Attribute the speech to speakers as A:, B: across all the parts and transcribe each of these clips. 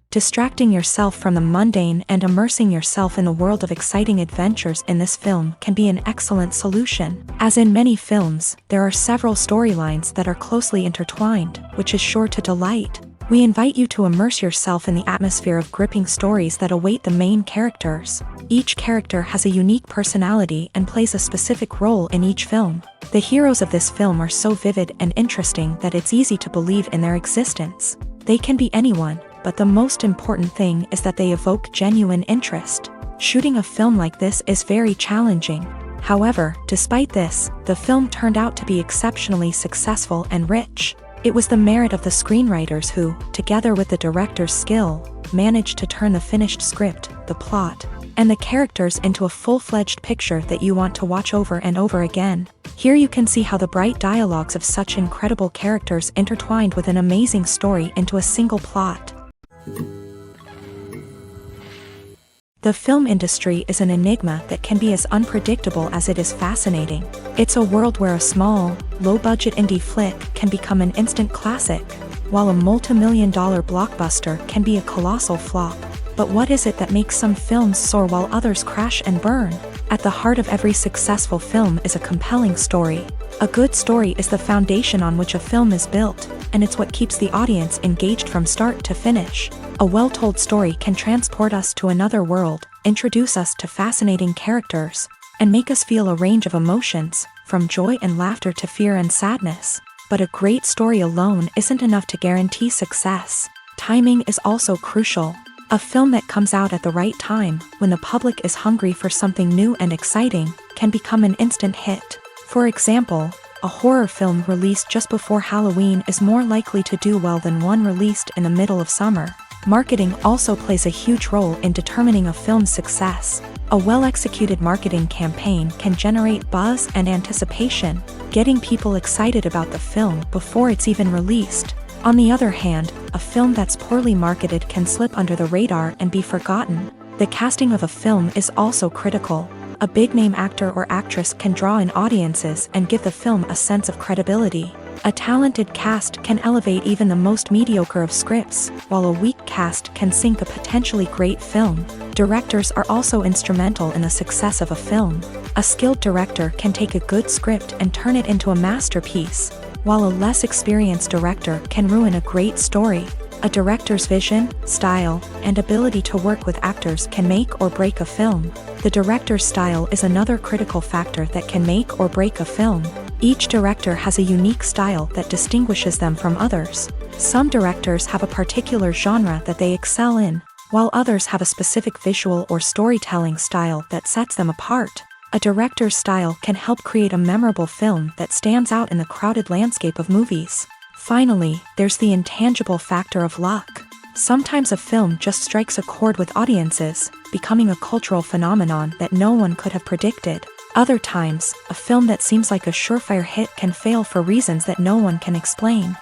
A: Distracting yourself from the mundane and immersing yourself in the world of exciting adventures in this film can be an excellent solution. As in many films, there are several storylines that are closely intertwined, which is sure to delight. We invite you to immerse yourself in the atmosphere of gripping stories that await the main characters. Each character has a unique personality and plays a specific role in each film. The heroes of this film are so vivid and interesting that it's easy to believe in their existence. They can be anyone, but the most important thing is that they evoke genuine interest. Shooting a film like this is very challenging. However, despite this, the film turned out to be exceptionally successful and rich. It was the merit of the screenwriters who, together with the director's skill, managed to turn the finished script, the plot, and the characters into a full-fledged picture that you want to watch over and over again. Here you can see how the bright dialogues of such incredible characters intertwined with an amazing story into a single plot. The film industry is an enigma that can be as unpredictable as it is fascinating. It's a world where a small, low-budget indie flick can become an instant classic, while a multi-million-dollar blockbuster can be a colossal flop. But what is it that makes some films soar while others crash and burn? At the heart of every successful film is a compelling story. A good story is the foundation on which a film is built, and it's what keeps the audience engaged from start to finish. A well-told story can transport us to another world, introduce us to fascinating characters, and make us feel a range of emotions, from joy and laughter to fear and sadness. But a great story alone isn't enough to guarantee success. Timing is also crucial. A film that comes out at the right time, when the public is hungry for something new and exciting, can become an instant hit. For example, a horror film released just before Halloween is more likely to do well than one released in the middle of summer. Marketing also plays a huge role in determining a film's success. A well-executed marketing campaign can generate buzz and anticipation, getting people excited about the film before it's even released. On the other hand, a film that's poorly marketed can slip under the radar and be forgotten. The casting of a film is also critical. A big-name actor or actress can draw in audiences and give the film a sense of credibility. A talented cast can elevate even the most mediocre of scripts, while a weak cast can sink a potentially great film. Directors are also instrumental in the success of a film. A skilled director can take a good script and turn it into a masterpiece, while a less experienced director can ruin a great story. A director's vision, style, and ability to work with actors can make or break a film. The director's style is another critical factor that can make or break a film. Each director has a unique style that distinguishes them from others. Some directors have a particular genre that they excel in, while others have a specific visual or storytelling style that sets them apart. A director's style can help create a memorable film that stands out in the crowded landscape of movies. Finally, there's the intangible factor of luck. Sometimes a film just strikes a chord with audiences, becoming a cultural phenomenon that no one could have predicted. Other times, a film that seems like a surefire hit can fail for reasons that no one can explain.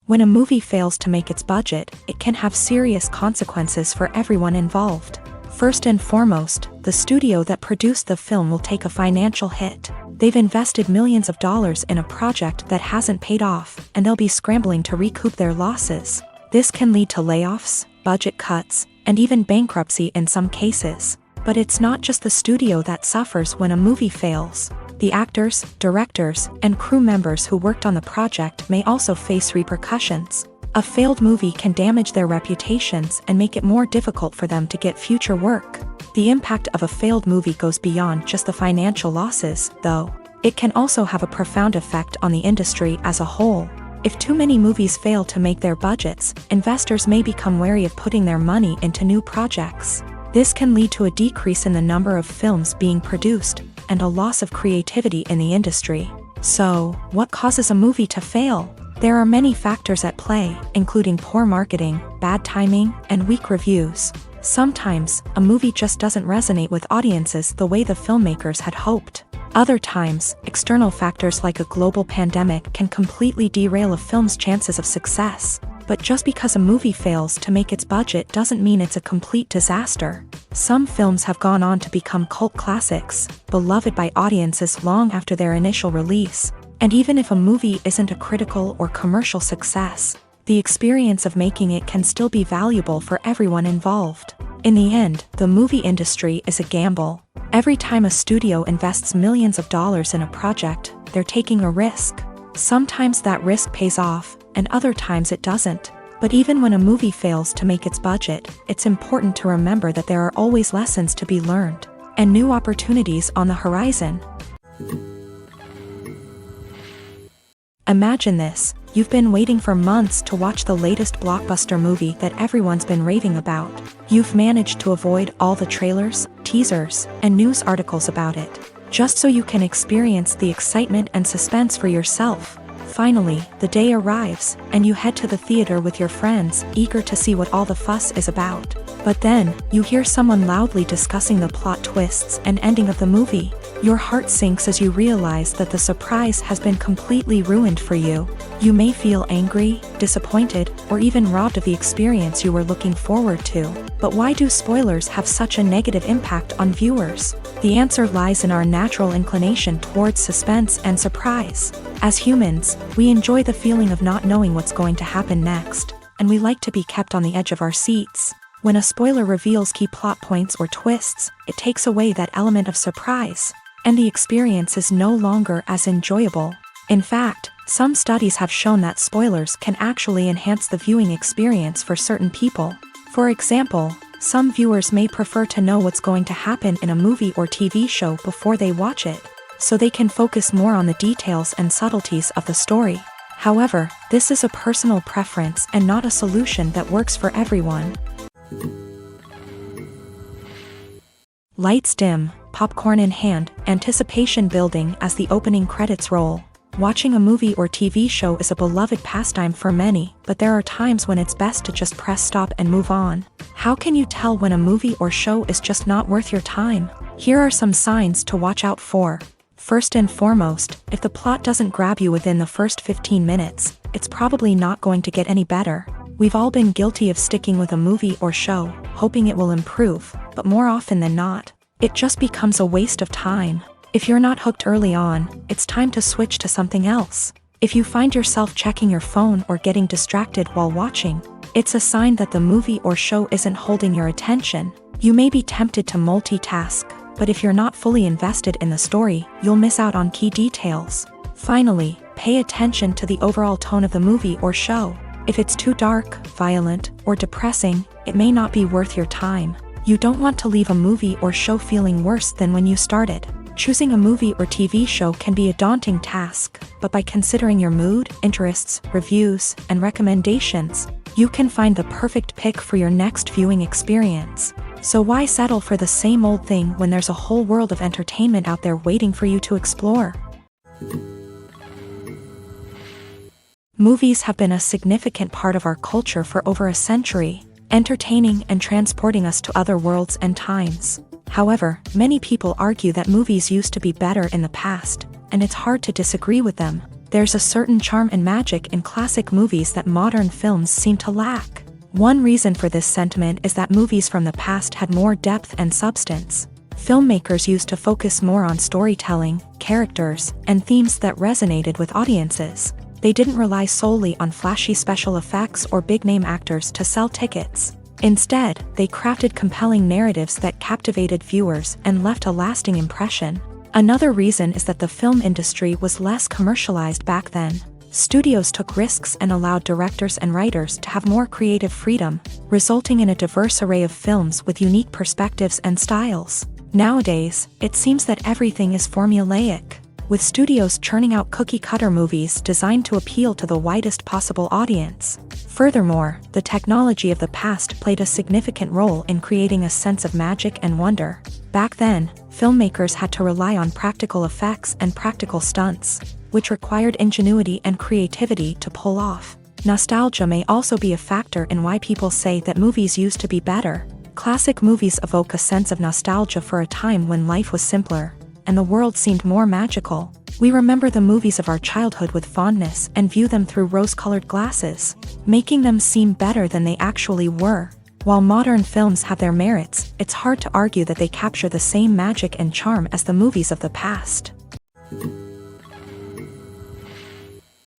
A: When a movie fails to make its budget, it can have serious consequences for everyone involved. First and foremost, the studio that produced the film will take a financial hit. They've invested millions of dollars in a project that hasn't paid off, and they'll be scrambling to recoup their losses. This can lead to layoffs, budget cuts, and even bankruptcy in some cases. But it's not just the studio that suffers when a movie fails. The actors, directors, and crew members who worked on the project may also face repercussions. A failed movie can damage their reputations and make it more difficult for them to get future work. The impact of a failed movie goes beyond just the financial losses, though. It can also have a profound effect on the industry as a whole. If too many movies fail to make their budgets, investors may become wary of putting their money into new projects. This can lead to a decrease in the number of films being produced, and a loss of creativity in the industry. So, what causes a movie to fail? There are many factors at play, including poor marketing, bad timing, and weak reviews. Sometimes, a movie just doesn't resonate with audiences the way the filmmakers had hoped. Other times, external factors like a global pandemic can completely derail a film's chances of success. But just because a movie fails to make its budget doesn't mean it's a complete disaster. Some films have gone on to become cult classics, beloved by audiences long after their initial release. And even if a movie isn't a critical or commercial success, the experience of making it can still be valuable for everyone involved. In the end, the movie industry is a gamble. Every time a studio invests millions of dollars in a project, they're taking a risk. Sometimes that risk pays off, and other times it doesn't. But even when a movie fails to make its budget, it's important to remember that there are always lessons to be learned, and new opportunities on the horizon. Imagine this: you've been waiting for months to watch the latest blockbuster movie that everyone's been raving about. You've managed to avoid all the trailers, teasers, and news articles about it, just so you can experience the excitement and suspense for yourself. Finally, the day arrives, and you head to the theater with your friends, eager to see what all the fuss is about. But then, you hear someone loudly discussing the plot twists and ending of the movie. Your heart sinks as you realize that the surprise has been completely ruined for you. You may feel angry, disappointed, or even robbed of the experience you were looking forward to. But why do spoilers have such a negative impact on viewers? The answer lies in our natural inclination towards suspense and surprise. As humans, we enjoy the feeling of not knowing what's going to happen next, and we like to be kept on the edge of our seats. When a spoiler reveals key plot points or twists, it takes away that element of surprise, and the experience is no longer as enjoyable. In fact, some studies have shown that spoilers can actually enhance the viewing experience for certain people. For example, some viewers may prefer to know what's going to happen in a movie or TV show before they watch it, so they can focus more on the details and subtleties of the story. However, this is a personal preference and not a solution that works for everyone. Lights dim, popcorn in hand, anticipation building as the opening credits roll. Watching a movie or TV show is a beloved pastime for many, but there are times when it's best to just press stop and move on. How can you tell when a movie or show is just not worth your time? Here are some signs to watch out for. First and foremost, if the plot doesn't grab you within the first 15 minutes, it's probably not going to get any better. We've all been guilty of sticking with a movie or show, hoping it will improve, but more often than not, it just becomes a waste of time. If you're not hooked early on, it's time to switch to something else. If you find yourself checking your phone or getting distracted while watching, it's a sign that the movie or show isn't holding your attention. You may be tempted to multitask, but if you're not fully invested in the story, you'll miss out on key details. Finally, pay attention to the overall tone of the movie or show. If it's too dark, violent, or depressing, it may not be worth your time. You don't want to leave a movie or show feeling worse than when you started. Choosing a movie or TV show can be a daunting task, but by considering your mood, interests, reviews, and recommendations, you can find the perfect pick for your next viewing experience. So why settle for the same old thing when there's a whole world of entertainment out there waiting for you to explore? Movies have been a significant part of our culture for over a century, entertaining and transporting us to other worlds and times. However, many people argue that movies used to be better in the past, and it's hard to disagree with them. There's a certain charm and magic in classic movies that modern films seem to lack. One reason for this sentiment is that movies from the past had more depth and substance. Filmmakers used to focus more on storytelling, characters, and themes that resonated with audiences. They didn't rely solely on flashy special effects or big-name actors to sell tickets. Instead, they crafted compelling narratives that captivated viewers and left a lasting impression. Another reason is that the film industry was less commercialized back then. Studios took risks and allowed directors and writers to have more creative freedom, resulting in a diverse array of films with unique perspectives and styles. Nowadays, it seems that everything is formulaic, with studios churning out cookie-cutter movies designed to appeal to the widest possible audience. Furthermore, the technology of the past played a significant role in creating a sense of magic and wonder. Back then, filmmakers had to rely on practical effects and practical stunts, which required ingenuity and creativity to pull off. Nostalgia may also be a factor in why people say that movies used to be better. Classic movies evoke a sense of nostalgia for a time when life was simpler, and the world seemed more magical. We remember the movies of our childhood with fondness and view them through rose-colored glasses, making them seem better than they actually were. While modern films have their merits, it's hard to argue that they capture the same magic and charm as the movies of the past.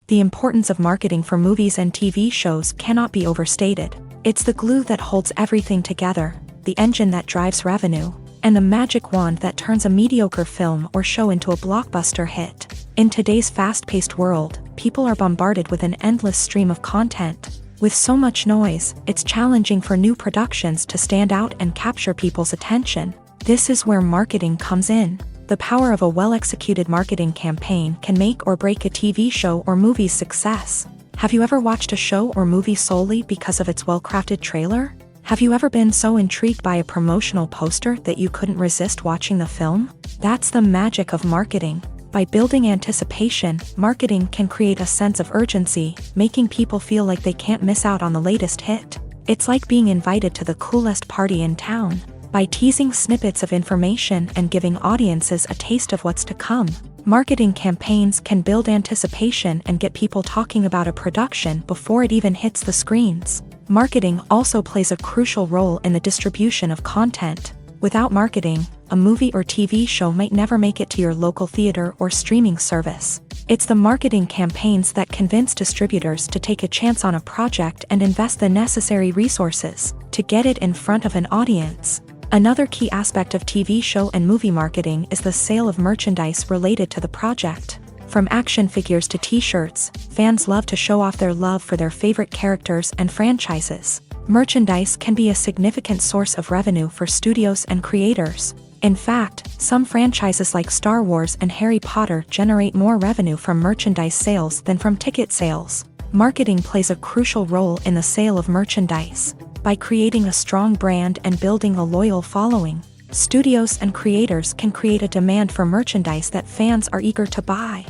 A: The importance of marketing for movies and TV shows cannot be overstated. It's the glue that holds everything together, the engine that drives revenue, and the magic wand that turns a mediocre film or show into a blockbuster hit. In today's fast-paced world, people are bombarded with an endless stream of content. With so much noise, it's challenging for new productions to stand out and capture people's attention. This is where marketing comes in. The power of a well-executed marketing campaign can make or break a TV show or movie's success. Have you ever watched a show or movie solely because of its well-crafted trailer? Have you ever been so intrigued by a promotional poster that you couldn't resist watching the film? That's the magic of marketing. By building anticipation, marketing can create a sense of urgency, making people feel like they can't miss out on the latest hit. It's like being invited to the coolest party in town. By teasing snippets of information and giving audiences a taste of what's to come, marketing campaigns can build anticipation and get people talking about a production before it even hits the screens. Marketing also plays a crucial role in the distribution of content. Without marketing, a movie or TV show might never make it to your local theater or streaming service. It's the marketing campaigns that convince distributors to take a chance on a project and invest the necessary resources to get it in front of an audience. Another key aspect of TV show and movie marketing is the sale of merchandise related to the project. From action figures to t-shirts, fans love to show off their love for their favorite characters and franchises. Merchandise can be a significant source of revenue for studios and creators. In fact, some franchises like Star Wars and Harry Potter generate more revenue from merchandise sales than from ticket sales. Marketing plays a crucial role in the sale of merchandise. By creating a strong brand and building a loyal following, studios and creators can create a demand for merchandise that fans are eager to buy.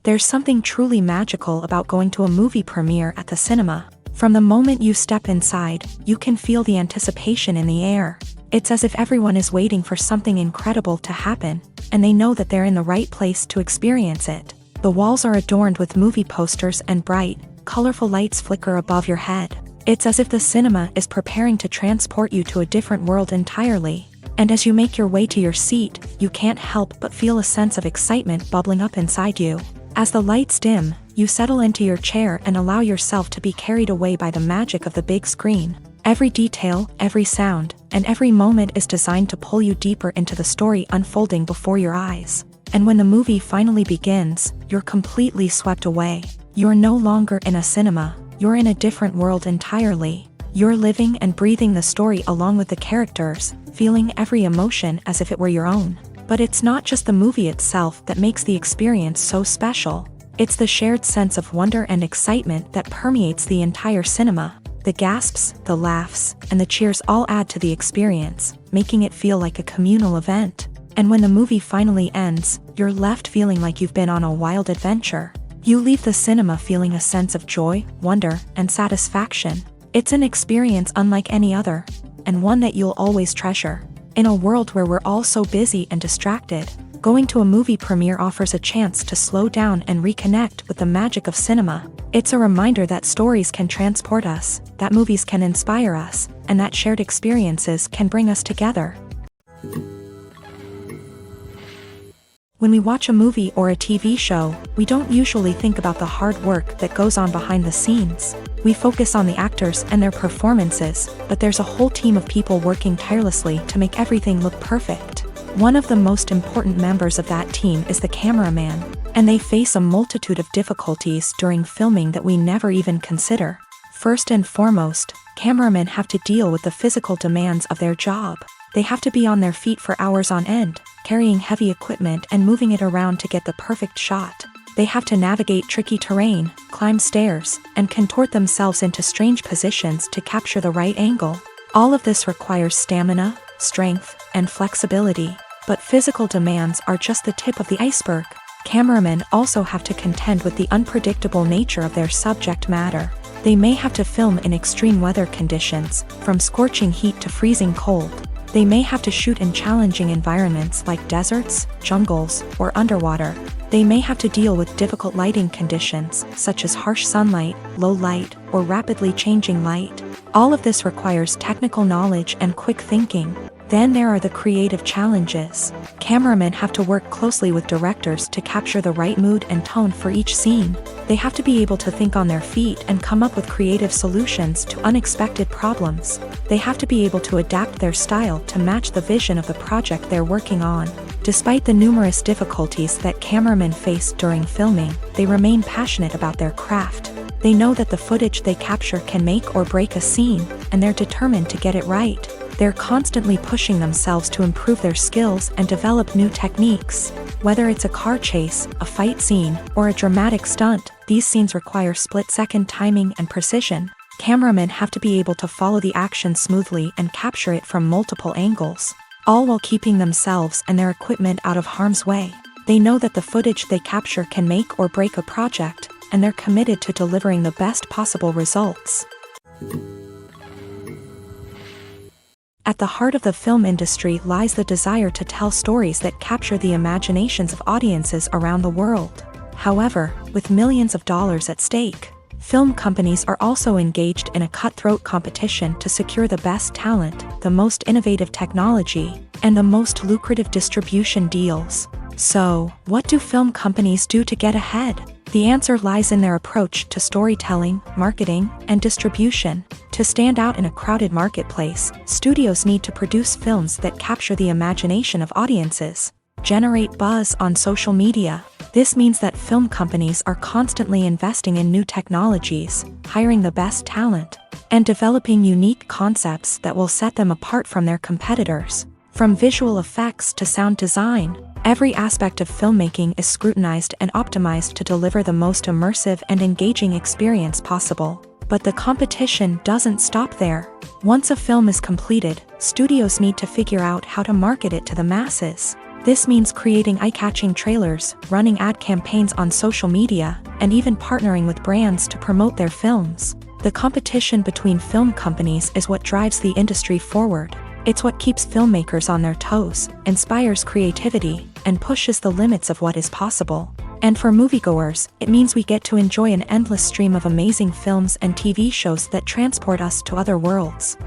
A: There's something truly magical about going to a movie premiere at the cinema. From the moment you step inside, you can feel the anticipation in the air. It's as if everyone is waiting for something incredible to happen, and they know that they're in the right place to experience it. The walls are adorned with movie posters and bright, colorful lights flicker above your head. It's as if the cinema is preparing to transport you to a different world entirely. And as you make your way to your seat, you can't help but feel a sense of excitement bubbling up inside you. As the lights dim, you settle into your chair and allow yourself to be carried away by the magic of the big screen. Every detail, every sound, and every moment is designed to pull you deeper into the story unfolding before your eyes. And when the movie finally begins, you're completely swept away. You're no longer in a cinema, you're in a different world entirely. You're living and breathing the story along with the characters, feeling every emotion as if it were your own. But it's not just the movie itself that makes the experience so special. It's the shared sense of wonder and excitement that permeates the entire cinema. The gasps, the laughs, and the cheers all add to the experience, making it feel like a communal event. And when the movie finally ends, you're left feeling like you've been on a wild adventure. You leave the cinema feeling a sense of joy, wonder, and satisfaction. It's an experience unlike any other, and one that you'll always treasure. In a world where we're all so busy and distracted, going to a movie premiere offers a chance to slow down and reconnect with the magic of cinema. It's a reminder that stories can transport us, that movies can inspire us, and that shared experiences can bring us together. When we watch a movie or a TV show, we don't usually think about the hard work that goes on behind the scenes. We focus on the actors and their performances, but there's a whole team of people working tirelessly to make everything look perfect. One of the most important members of that team is the cameraman, and they face a multitude of difficulties during filming that we never even consider. First and foremost, cameramen have to deal with the physical demands of their job. They have to be on their feet for hours on end, carrying heavy equipment and moving it around to get the perfect shot. They have to navigate tricky terrain, climb stairs, and contort themselves into strange positions to capture the right angle. All of this requires stamina, strength, and flexibility. But physical demands are just the tip of the iceberg. Cameramen also have to contend with the unpredictable nature of their subject matter. They may have to film in extreme weather conditions, from scorching heat to freezing cold. They may have to shoot in challenging environments like deserts, jungles, or underwater. They may have to deal with difficult lighting conditions, such as harsh sunlight, low light, or rapidly changing light. All of this requires technical knowledge and quick thinking. Then there are the creative challenges. Cameramen have to work closely with directors to capture the right mood and tone for each scene. They have to be able to think on their feet and come up with creative solutions to unexpected problems. They have to be able to adapt their style to match the vision of the project they're working on. Despite the numerous difficulties that cameramen face during filming, they remain passionate about their craft. They know that the footage they capture can make or break a scene, and they're determined to get it right. They're constantly pushing themselves to improve their skills and develop new techniques. Whether it's a car chase, a fight scene, or a dramatic stunt, these scenes require split-second timing and precision. Cameramen have to be able to follow the action smoothly and capture it from multiple angles, all while keeping themselves and their equipment out of harm's way. They know that the footage they capture can make or break a project, and they're committed to delivering the best possible results. At the heart of the film industry lies the desire to tell stories that capture the imaginations of audiences around the world. However, with millions of dollars at stake, film companies are also engaged in a cutthroat competition to secure the best talent, the most innovative technology, and the most lucrative distribution deals. So, what do film companies do to get ahead? The answer lies in their approach to storytelling, marketing, and distribution. To stand out in a crowded marketplace, studios need to produce films that capture the imagination of audiences, generate buzz on social media. This means that film companies are constantly investing in new technologies, hiring the best talent, and developing unique concepts that will set them apart from their competitors. From visual effects to sound design, every aspect of filmmaking is scrutinized and optimized to deliver the most immersive and engaging experience possible. But the competition doesn't stop there. Once a film is completed, studios need to figure out how to market it to the masses. This means creating eye-catching trailers, running ad campaigns on social media, and even partnering with brands to promote their films. The competition between film companies is what drives the industry forward. It's what keeps filmmakers on their toes, inspires creativity, and pushes the limits of what is possible. And for moviegoers, it means we get to enjoy an endless stream of amazing films and TV shows that transport us to other worlds.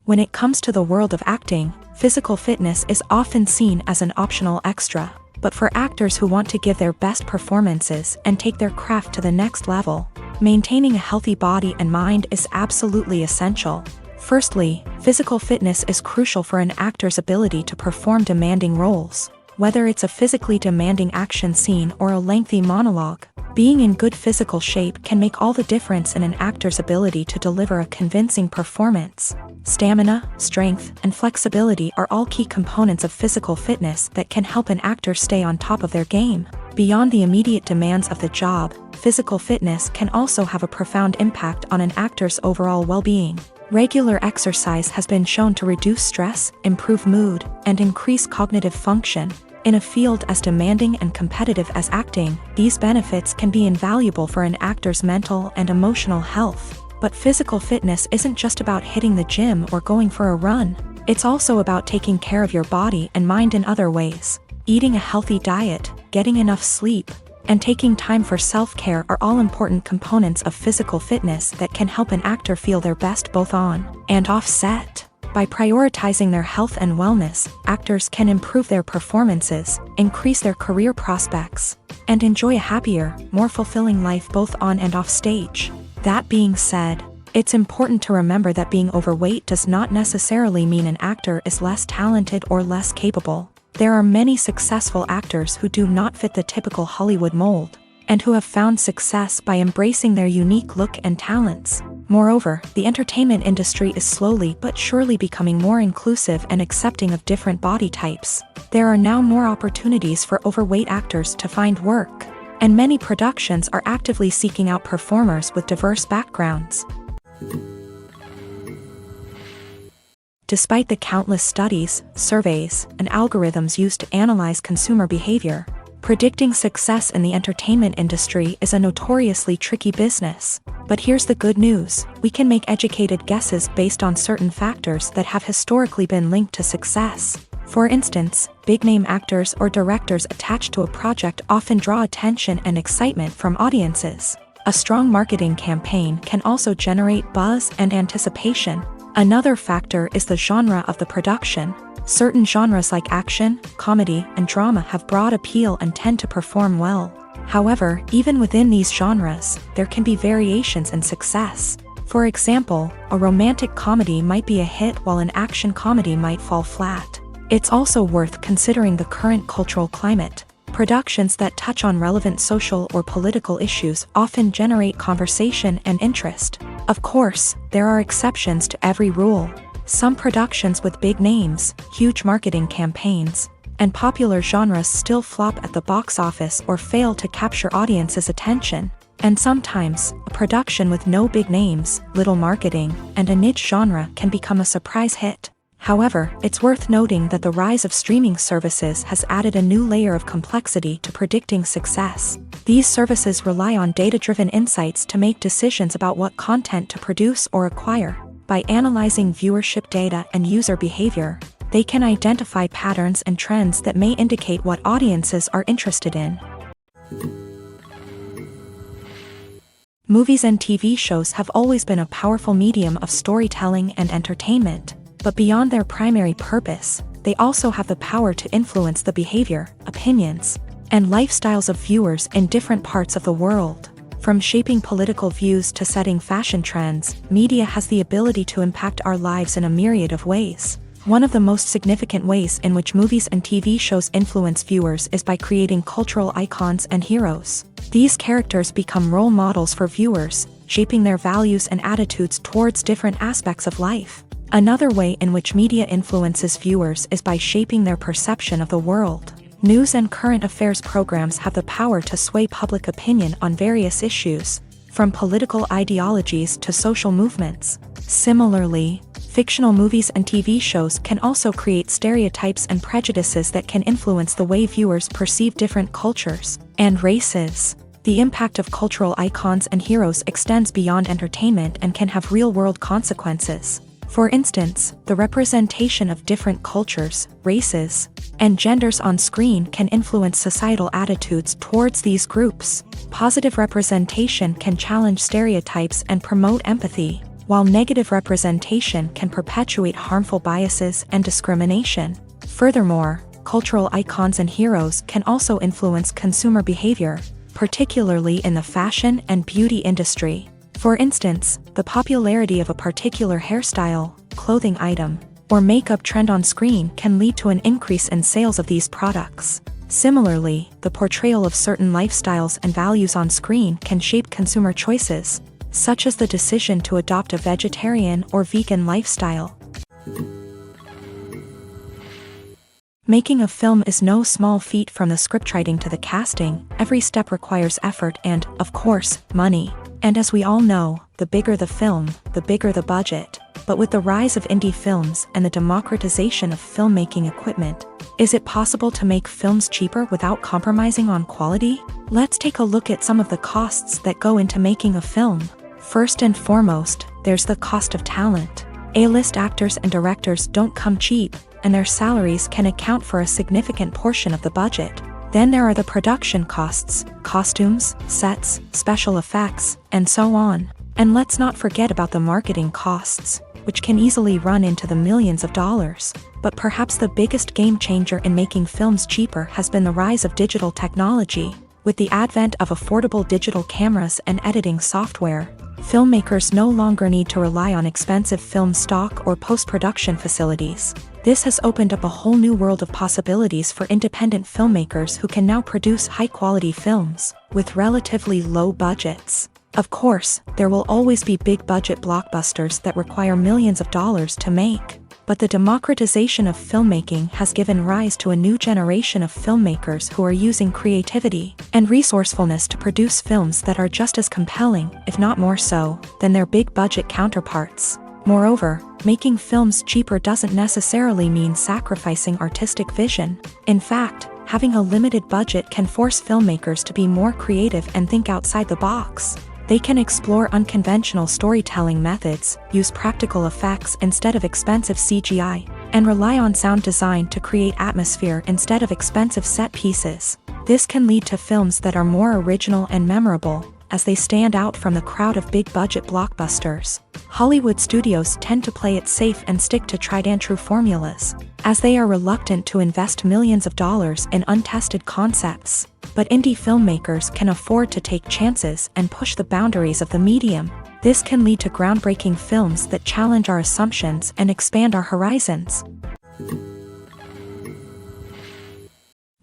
A: When it comes to the world of acting, physical fitness is often seen as an optional extra. But for actors who want to give their best performances and take their craft to the next level, maintaining a healthy body and mind is absolutely essential. Firstly, physical fitness is crucial for an actor's ability to perform demanding roles. Whether it's a physically demanding action scene or a lengthy monologue, being in good physical shape can make all the difference in an actor's ability to deliver a convincing performance. Stamina, strength, and flexibility are all key components of physical fitness that can help an actor stay on top of their game. Beyond the immediate demands of the job, physical fitness can also have a profound impact on an actor's overall well-being. Regular exercise has been shown to reduce stress, improve mood, and increase cognitive function. In a field as demanding and competitive as acting, these benefits can be invaluable for an actor's mental and emotional health. But physical fitness isn't just about hitting the gym or going for a run. It's also about taking care of your body and mind in other ways. Eating a healthy diet, getting enough sleep, and taking time for self-care are all important components of physical fitness that can help an actor feel their best both on and off set. By prioritizing their health and wellness, actors can improve their performances, increase their career prospects, and enjoy a happier, more fulfilling life both on and off stage. That being said, it's important to remember that being overweight does not necessarily mean an actor is less talented or less capable. There are many successful actors who do not fit the typical Hollywood mold, and who have found success by embracing their unique look and talents. Moreover, the entertainment industry is slowly but surely becoming more inclusive and accepting of different body types. There are now more opportunities for overweight actors to find work, and many productions are actively seeking out performers with diverse backgrounds. Despite the countless studies, surveys, and algorithms used to analyze consumer behavior, predicting success in the entertainment industry is a notoriously tricky business. But here's the good news: we can make educated guesses based on certain factors that have historically been linked to success. For instance, big-name actors or directors attached to a project often draw attention and excitement from audiences. A strong marketing campaign can also generate buzz and anticipation. Another factor is the genre of the production. Certain genres like action, comedy, and drama have broad appeal and tend to perform well. However, even within these genres, there can be variations in success. For example, a romantic comedy might be a hit while an action comedy might fall flat. It's also worth considering the current cultural climate. Productions that touch on relevant social or political issues often generate conversation and interest. Of course, there are exceptions to every rule. Some productions with big names, huge marketing campaigns, and popular genres still flop at the box office or fail to capture audiences' attention. And sometimes, a production with no big names, little marketing, and a niche genre can become a surprise hit. However, it's worth noting that the rise of streaming services has added a new layer of complexity to predicting success. These services rely on data-driven insights to make decisions about what content to produce or acquire. By analyzing viewership data and user behavior, they can identify patterns and trends that may indicate what audiences are interested in. Movies and TV shows have always been a powerful medium of storytelling and entertainment, but beyond their primary purpose, they also have the power to influence the behavior, opinions, and lifestyles of viewers in different parts of the world. From shaping political views to setting fashion trends, media has the ability to impact our lives in a myriad of ways. One of the most significant ways in which movies and TV shows influence viewers is by creating cultural icons and heroes. These characters become role models for viewers, shaping their values and attitudes towards different aspects of life. Another way in which media influences viewers is by shaping their perception of the world. News and current affairs programs have the power to sway public opinion on various issues, from political ideologies to social movements. Similarly, fictional movies and TV shows can also create stereotypes and prejudices that can influence the way viewers perceive different cultures and races. The impact of cultural icons and heroes extends beyond entertainment and can have real-world consequences. For instance, the representation of different cultures, races, and genders on screen can influence societal attitudes towards these groups. Positive representation can challenge stereotypes and promote empathy, while negative representation can perpetuate harmful biases and discrimination. Furthermore, cultural icons and heroes can also influence consumer behavior, particularly in the fashion and beauty industry. For instance, the popularity of a particular hairstyle, clothing item, or makeup trend on screen can lead to an increase in sales of these products. Similarly, the portrayal of certain lifestyles and values on screen can shape consumer choices, such as the decision to adopt a vegetarian or vegan lifestyle. Making a film is no small feat. From the scriptwriting to the casting, every step requires effort and, of course, money. And as we all know, the bigger the film, the bigger the budget. But with the rise of indie films and the democratization of filmmaking equipment, is it possible to make films cheaper without compromising on quality? Let's take a look at some of the costs that go into making a film. First and foremost, there's the cost of talent. A-list actors and directors don't come cheap, and their salaries can account for a significant portion of the budget. Then there are the production costs, costumes, sets, special effects, and so on. And let's not forget about the marketing costs, which can easily run into the millions of dollars. But perhaps the biggest game changer in making films cheaper has been the rise of digital technology. With the advent of affordable digital cameras and editing software, filmmakers no longer need to rely on expensive film stock or post-production facilities. This has opened up a whole new world of possibilities for independent filmmakers who can now produce high-quality films with relatively low budgets. Of course, there will always be big-budget blockbusters that require millions of dollars to make. But the democratization of filmmaking has given rise to a new generation of filmmakers who are using creativity and resourcefulness to produce films that are just as compelling, if not more so, than their big-budget counterparts. Moreover, making films cheaper doesn't necessarily mean sacrificing artistic vision. In fact, having a limited budget can force filmmakers to be more creative and think outside the box. They can explore unconventional storytelling methods, use practical effects instead of expensive CGI, and rely on sound design to create atmosphere instead of expensive set pieces. This can lead to films that are more original and memorable, as they stand out from the crowd of big-budget blockbusters. Hollywood studios tend to play it safe and stick to tried-and-true formulas, as they are reluctant to invest millions of dollars in untested concepts. But indie filmmakers can afford to take chances and push the boundaries of the medium. This can lead to groundbreaking films that challenge our assumptions and expand our horizons.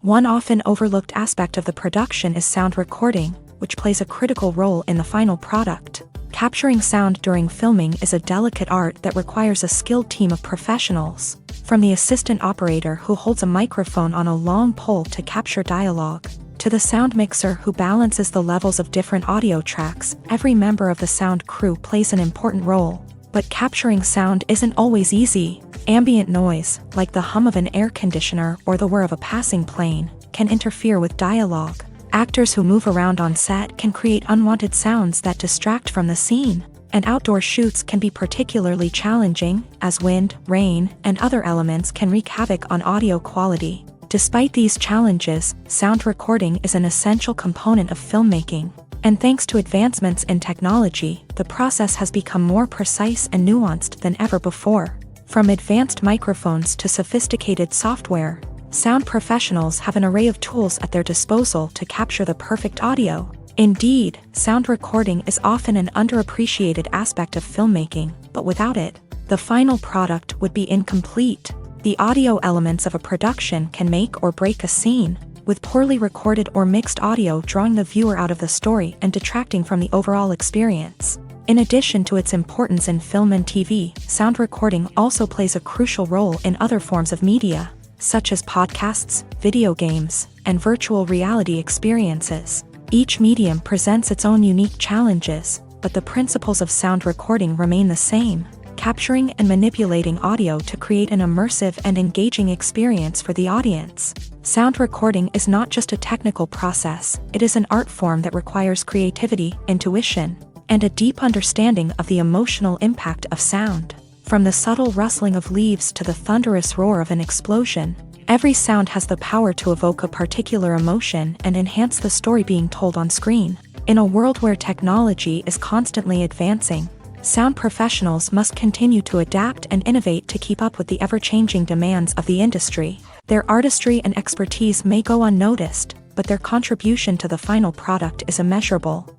A: One often overlooked aspect of the production is sound recording, which plays a critical role in the final product. Capturing sound during filming is a delicate art that requires a skilled team of professionals. From the assistant operator who holds a microphone on a long pole to capture dialogue, to the sound mixer who balances the levels of different audio tracks, every member of the sound crew plays an important role. But capturing sound isn't always easy. Ambient noise, like the hum of an air conditioner or the whir of a passing plane, can interfere with dialogue. Actors who move around on set can create unwanted sounds that distract from the scene. And outdoor shoots can be particularly challenging, as wind, rain, and other elements can wreak havoc on audio quality. Despite these challenges, sound recording is an essential component of filmmaking. And thanks to advancements in technology, the process has become more precise and nuanced than ever before. From advanced microphones to sophisticated software, sound professionals have an array of tools at their disposal to capture the perfect audio. Indeed, sound recording is often an underappreciated aspect of filmmaking, but without it, the final product would be incomplete. The audio elements of a production can make or break a scene, with poorly recorded or mixed audio drawing the viewer out of the story and detracting from the overall experience. In addition to its importance in film and TV, sound recording also plays a crucial role in other forms of media, such as podcasts, video games, and virtual reality experiences. Each medium presents its own unique challenges, but the principles of sound recording remain the same: capturing and manipulating audio to create an immersive and engaging experience for the audience. Sound recording is not just a technical process, it is an art form that requires creativity, intuition, and a deep understanding of the emotional impact of sound. From the subtle rustling of leaves to the thunderous roar of an explosion, every sound has the power to evoke a particular emotion and enhance the story being told on screen. In a world where technology is constantly advancing, sound professionals must continue to adapt and innovate to keep up with the ever-changing demands of the industry. Their artistry and expertise may go unnoticed, but their contribution to the final product is immeasurable.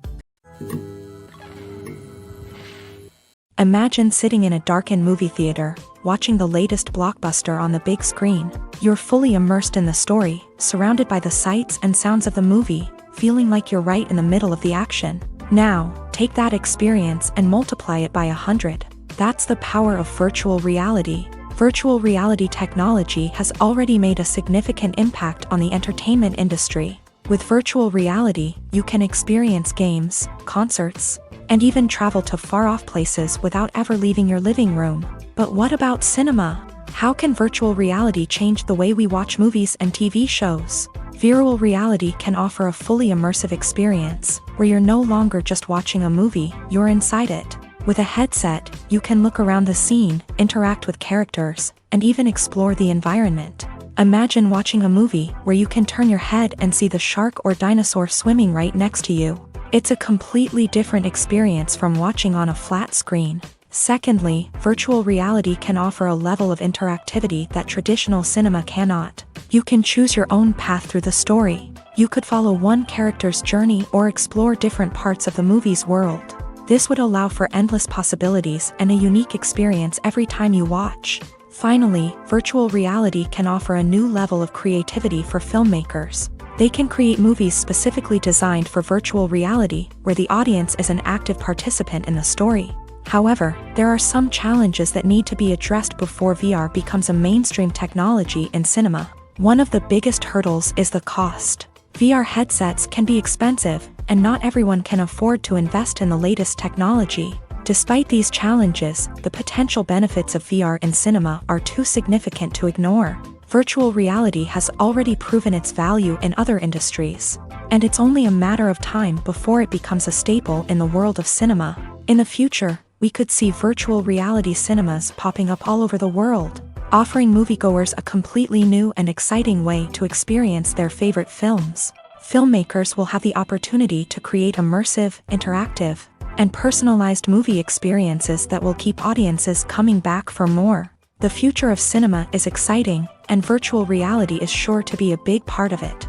A: Imagine sitting in a darkened movie theater, watching the latest blockbuster on the big screen. You're fully immersed in the story, surrounded by the sights and sounds of the movie, feeling like you're right in the middle of the action. Now, take that experience and multiply it by 100. That's the power of virtual reality. Virtual reality technology has already made a significant impact on the entertainment industry. With virtual reality, you can experience games, concerts, and even travel to far-off places without ever leaving your living room. But what about cinema? How can virtual reality change the way we watch movies and TV shows? Virtual reality can offer a fully immersive experience, where you're no longer just watching a movie, you're inside it. With a headset, you can look around the scene, interact with characters, and even explore the environment. Imagine watching a movie where you can turn your head and see the shark or dinosaur swimming right next to you. It's a completely different experience from watching on a flat screen. Secondly, virtual reality can offer a level of interactivity that traditional cinema cannot. You can choose your own path through the story. You could follow one character's journey or explore different parts of the movie's world. This would allow for endless possibilities and a unique experience every time you watch. Finally, virtual reality can offer a new level of creativity for filmmakers. They can create movies specifically designed for virtual reality, where the audience is an active participant in the story. However, there are some challenges that need to be addressed before VR becomes a mainstream technology in cinema. One of the biggest hurdles is the cost. VR headsets can be expensive, and not everyone can afford to invest in the latest technology. Despite these challenges, the potential benefits of VR in cinema are too significant to ignore. Virtual reality has already proven its value in other industries, and it's only a matter of time before it becomes a staple in the world of cinema. In the future, we could see virtual reality cinemas popping up all over the world, offering moviegoers a completely new and exciting way to experience their favorite films. Filmmakers will have the opportunity to create immersive, interactive, and personalized movie experiences that will keep audiences coming back for more. The future of cinema is exciting, and virtual reality is sure to be a big part of it.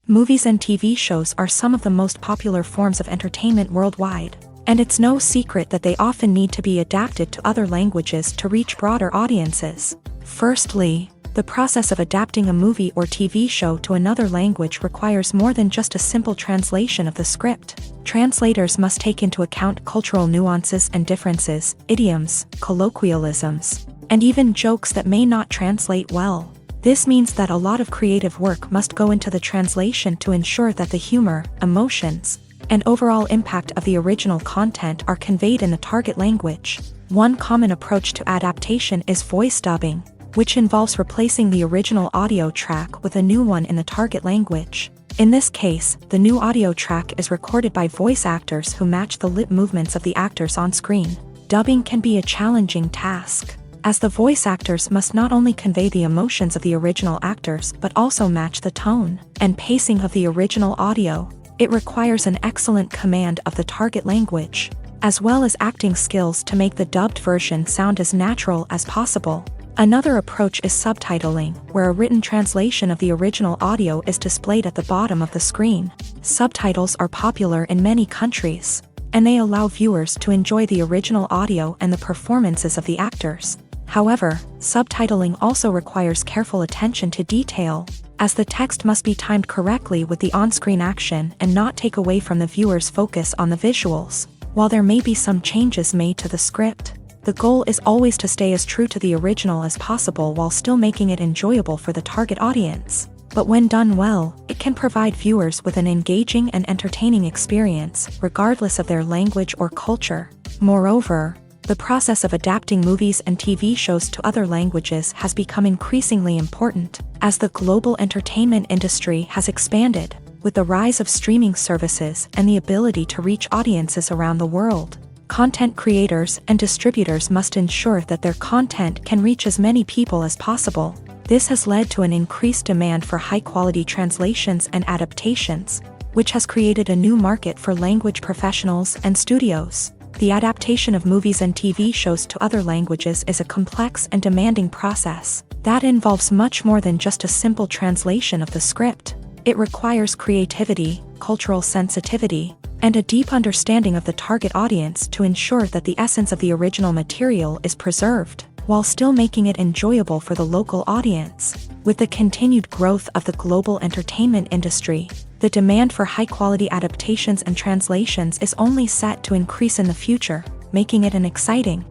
A: Movies and TV shows are some of the most popular forms of entertainment worldwide, and it's no secret that they often need to be adapted to other languages to reach broader audiences. Firstly, the process of adapting a movie or TV show to another language requires more than just a simple translation of the script. Translators must take into account cultural nuances and differences, idioms, colloquialisms, and even jokes that may not translate well. This means that a lot of creative work must go into the translation to ensure that the humor, emotions, and overall impact of the original content are conveyed in the target language. One common approach to adaptation is voice dubbing, which involves replacing the original audio track with a new one in the target language. In this case, the new audio track is recorded by voice actors who match the lip movements of the actors on screen. Dubbing can be a challenging task, as the voice actors must not only convey the emotions of the original actors but also match the tone and pacing of the original audio. It requires an excellent command of the target language, as well as acting skills to make the dubbed version sound as natural as possible. Another approach is subtitling, where a written translation of the original audio is displayed at the bottom of the screen. Subtitles are popular in many countries, and they allow viewers to enjoy the original audio and the performances of the actors. However, subtitling also requires careful attention to detail, as the text must be timed correctly with the on-screen action and not take away from the viewer's focus on the visuals. While there may be some changes made to the script, the goal is always to stay as true to the original as possible while still making it enjoyable for the target audience. But when done well, it can provide viewers with an engaging and entertaining experience, regardless of their language or culture. Moreover, the process of adapting movies and TV shows to other languages has become increasingly important, as the global entertainment industry has expanded, with the rise of streaming services and the ability to reach audiences around the world. Content creators and distributors must ensure that their content can reach as many people as possible. This has led to an increased demand for high-quality translations and adaptations, which has created a new market for language professionals and studios. The adaptation of movies and TV shows to other languages is a complex and demanding process that involves much more than just a simple translation of the script. It requires creativity, cultural sensitivity, and a deep understanding of the target audience to ensure that the essence of the original material is preserved, while still making it enjoyable for the local audience. With the continued growth of the global entertainment industry, the demand for high-quality adaptations and translations is only set to increase in the future, making it an exciting.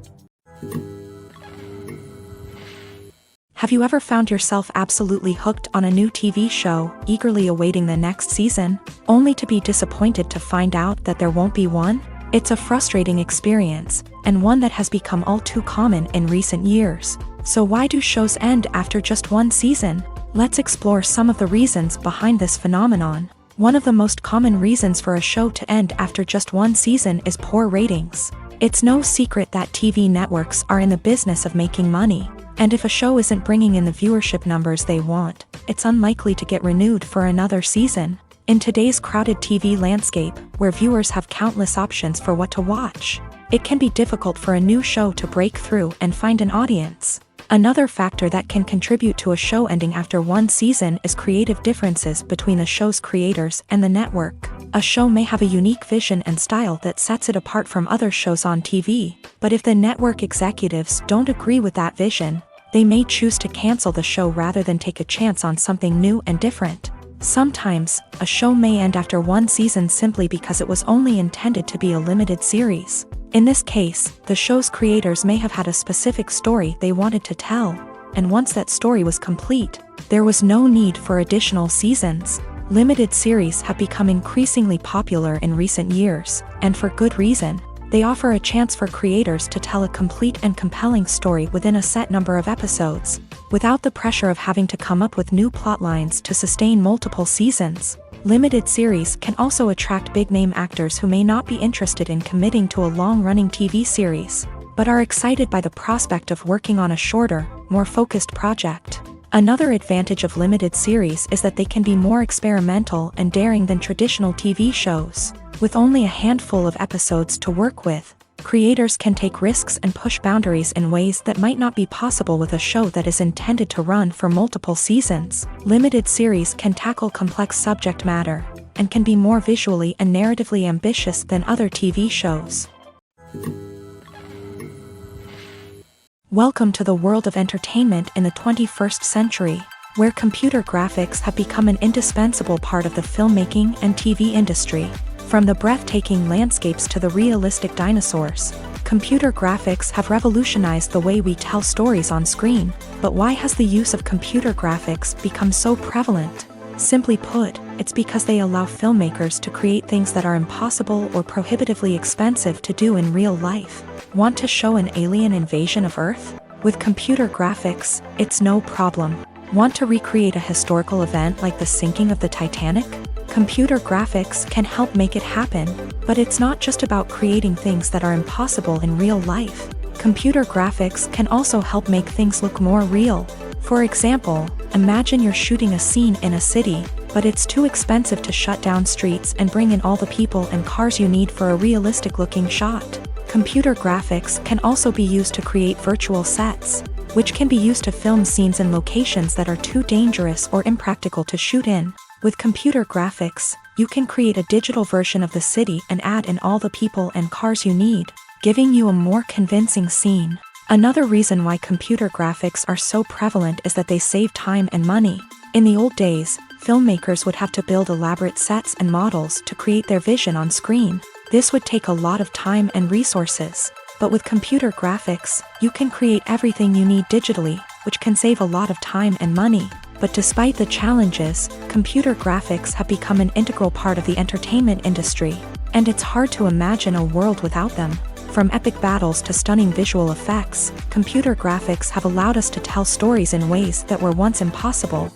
A: Have you ever found yourself absolutely hooked on a new TV show, eagerly awaiting the next season, only to be disappointed to find out that there won't be one? It's a frustrating experience, and one that has become all too common in recent years. So why do shows end after just one season? Let's explore some of the reasons behind this phenomenon. One of the most common reasons for a show to end after just one season is poor ratings. It's no secret that TV networks are in the business of making money, and if a show isn't bringing in the viewership numbers they want, it's unlikely to get renewed for another season. In today's crowded TV landscape, where viewers have countless options for what to watch, it can be difficult for a new show to break through and find an audience. Another factor that can contribute to a show ending after one season is creative differences between the show's creators and the network. A show may have a unique vision and style that sets it apart from other shows on TV, but if the network executives don't agree with that vision, they may choose to cancel the show rather than take a chance on something new and different. Sometimes, a show may end after one season simply because it was only intended to be a limited series. In this case, the show's creators may have had a specific story they wanted to tell, and once that story was complete, there was no need for additional seasons. Limited series have become increasingly popular in recent years, and for good reason. They offer a chance for creators to tell a complete and compelling story within a set number of episodes, without the pressure of having to come up with new plotlines to sustain multiple seasons. Limited series can also attract big-name actors who may not be interested in committing to a long-running TV series, but are excited by the prospect of working on a shorter, more focused project. Another advantage of limited series is that they can be more experimental and daring than traditional TV shows. With only a handful of episodes to work with, creators can take risks and push boundaries in ways that might not be possible with a show that is intended to run for multiple seasons. Limited series can tackle complex subject matter and can be more visually and narratively ambitious than other TV shows. Welcome to the world of entertainment in the 21st century, where computer graphics have become an indispensable part of the filmmaking and TV industry. From the breathtaking landscapes to the realistic dinosaurs, computer graphics have revolutionized the way we tell stories on screen. But why has the use of computer graphics become so prevalent? Simply put, it's because they allow filmmakers to create things that are impossible or prohibitively expensive to do in real life. Want to show an alien invasion of Earth? With computer graphics, it's no problem. Want to recreate a historical event like the sinking of the Titanic? Computer graphics can help make it happen, but it's not just about creating things that are impossible in real life. Computer graphics can also help make things look more real. For example, imagine you're shooting a scene in a city, but it's too expensive to shut down streets and bring in all the people and cars you need for a realistic-looking shot. Computer graphics can also be used to create virtual sets, which can be used to film scenes in locations that are too dangerous or impractical to shoot in. With computer graphics, you can create a digital version of the city and add in all the people and cars you need, giving you a more convincing scene. Another reason why computer graphics are so prevalent is that they save time and money. In the old days, filmmakers would have to build elaborate sets and models to create their vision on screen. This would take a lot of time and resources. But with computer graphics, you can create everything you need digitally, which can save a lot of time and money. But despite the challenges, computer graphics have become an integral part of the entertainment industry, and it's hard to imagine a world without them. From epic battles to stunning visual effects, computer graphics have allowed us to tell stories in ways that were once impossible.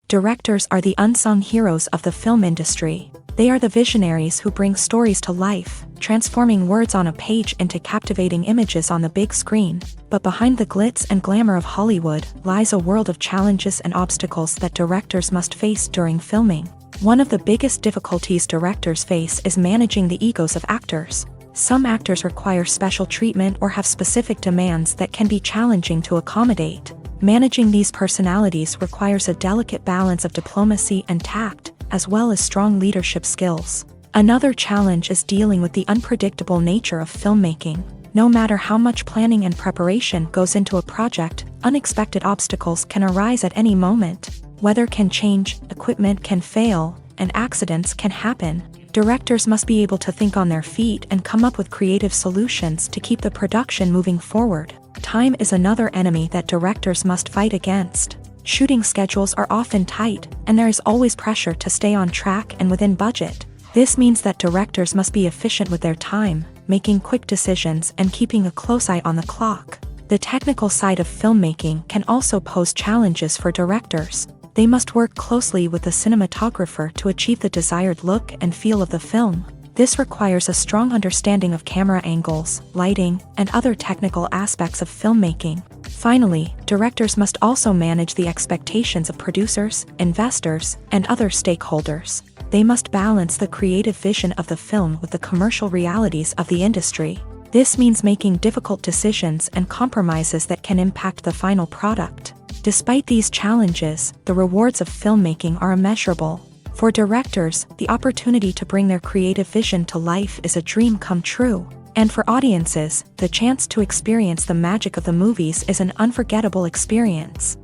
A: Directors are the unsung heroes of the film industry. They are the visionaries who bring stories to life, transforming words on a page into captivating images on the big screen. But behind the glitz and glamour of Hollywood lies a world of challenges and obstacles that directors must face during filming. One of the biggest difficulties directors face is managing the egos of actors. Some actors require special treatment or have specific demands that can be challenging to accommodate. Managing these personalities requires a delicate balance of diplomacy and tact, as well as strong leadership skills. Another challenge is dealing with the unpredictable nature of filmmaking. No matter how much planning and preparation goes into a project, unexpected obstacles can arise at any moment. Weather can change, equipment can fail, and accidents can happen. Directors must be able to think on their feet and come up with creative solutions to keep the production moving forward. Time is another enemy that directors must fight against. Shooting schedules are often tight, and there is always pressure to stay on track and within budget. This means that directors must be efficient with their time, making quick decisions and keeping a close eye on the clock. The technical side of filmmaking can also pose challenges for directors. They must work closely with the cinematographer to achieve the desired look and feel of the film. This requires a strong understanding of camera angles, lighting, and other technical aspects of filmmaking. Finally, directors must also manage the expectations of producers, investors, and other stakeholders. They must balance the creative vision of the film with the commercial realities of the industry. This means making difficult decisions and compromises that can impact the final product. Despite these challenges, the rewards of filmmaking are immeasurable. For directors, the opportunity to bring their creative vision to life is a dream come true. And for audiences, the chance to experience the magic of the movies is an unforgettable experience.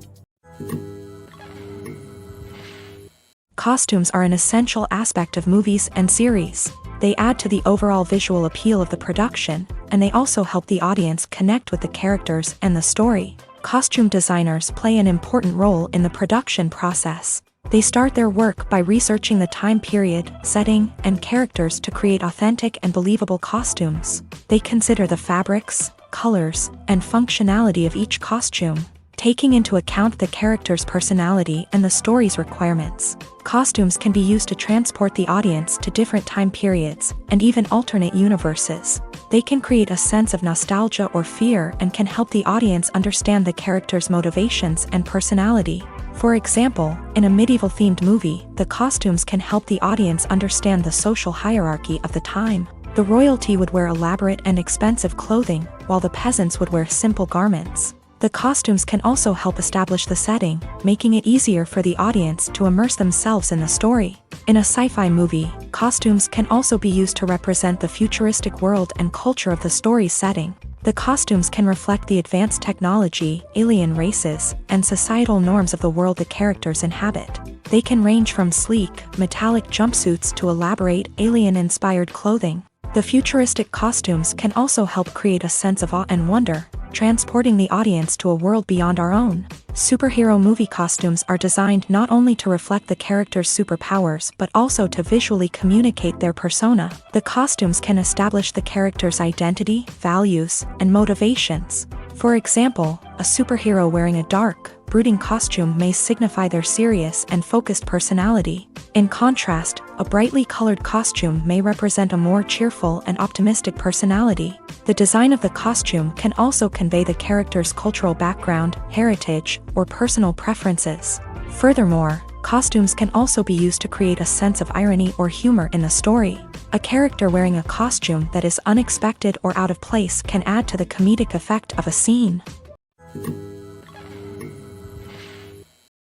A: Costumes are an essential aspect of movies and series. They add to the overall visual appeal of the production, and they also help the audience connect with the characters and the story. Costume designers play an important role in the production process. They start their work by researching the time period, setting, and characters to create authentic and believable costumes. They consider the fabrics, colors, and functionality of each costume. taking into account the character's personality and the story's requirements. Costumes can be used to transport the audience to different time periods, and even alternate universes. They can create a sense of nostalgia or fear and can help the audience understand the character's motivations and personality. For example, in a medieval-themed movie, the costumes can help the audience understand the social hierarchy of the time. The royalty would wear elaborate and expensive clothing, while the peasants would wear simple garments. The costumes can also help establish the setting, making it easier for the audience to immerse themselves in the story. In a sci-fi movie, costumes can also be used to represent the futuristic world and culture of the story's setting. The costumes can reflect the advanced technology, alien races, and societal norms of the world the characters inhabit. They can range from sleek, metallic jumpsuits to elaborate, alien-inspired clothing. The futuristic costumes can also help create a sense of awe and wonder, transporting the audience to a world beyond our own. Superhero movie costumes are designed not only to reflect the character's superpowers but also to visually communicate their persona. The costumes can establish the character's identity, values, and motivations. For example, a superhero wearing a dark, brooding costume may signify their serious and focused personality. In contrast, a brightly colored costume may represent a more cheerful and optimistic personality. The design of the costume can also convey the character's cultural background, heritage, or personal preferences. Furthermore, costumes can also be used to create a sense of irony or humor in the story. A character wearing a costume that is unexpected or out of place can add to the comedic effect of a scene.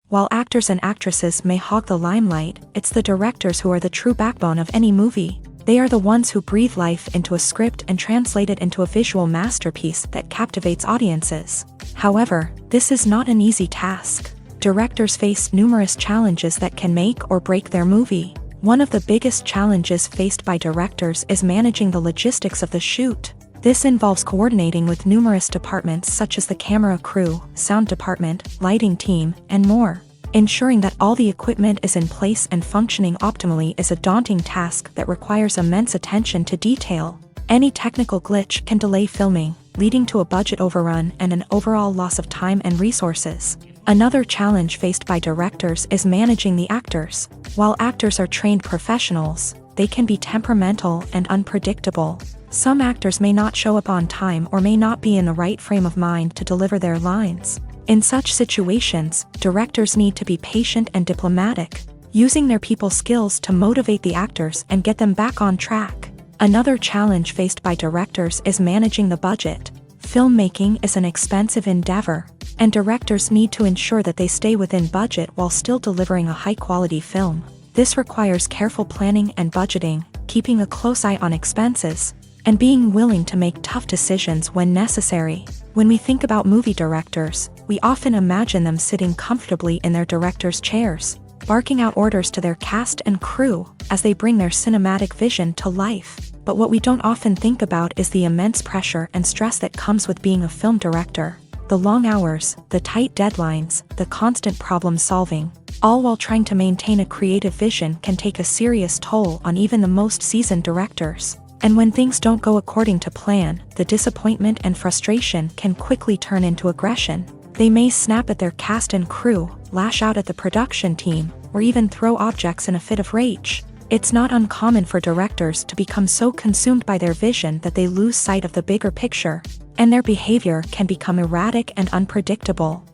A: While actors and actresses may hog the limelight, it's the directors who are the true backbone of any movie. They are the ones who breathe life into a script and translate it into a visual masterpiece that captivates audiences. However, this is not an easy task. Directors face numerous challenges that can make or break their movie. One of the biggest challenges faced by directors is managing the logistics of the shoot. This involves coordinating with numerous departments such as the camera crew, sound department, lighting team, and more. Ensuring that all the equipment is in place and functioning optimally is a daunting task that requires immense attention to detail. Any technical glitch can delay filming, leading to a budget overrun and an overall loss of time and resources. Another challenge faced by directors is managing the actors. While actors are trained professionals, they can be temperamental and unpredictable. Some actors may not show up on time or may not be in the right frame of mind to deliver their lines. In such situations, directors need to be patient and diplomatic, using their people skills to motivate the actors and get them back on track. Another challenge faced by directors is managing the budget. Filmmaking is an expensive endeavor, and directors need to ensure that they stay within budget while still delivering a high-quality film. This requires careful planning and budgeting, keeping a close eye on expenses, and being willing to make tough decisions when necessary. When we think about movie directors, we often imagine them sitting comfortably in their director's chairs, barking out orders to their cast and crew as they bring their cinematic vision to life. But what we don't often think about is the immense pressure and stress that comes with being a film director. The long hours, the tight deadlines, the constant problem solving, all while trying to maintain a creative vision can take a serious toll on even the most seasoned directors. And when things don't go according to plan, the disappointment and frustration can quickly turn into aggression. They may snap at their cast and crew, lash out at the production team, or even throw objects in a fit of rage. It's not uncommon for directors to become so consumed by their vision that they lose sight of the bigger picture, and their behavior can become erratic and unpredictable.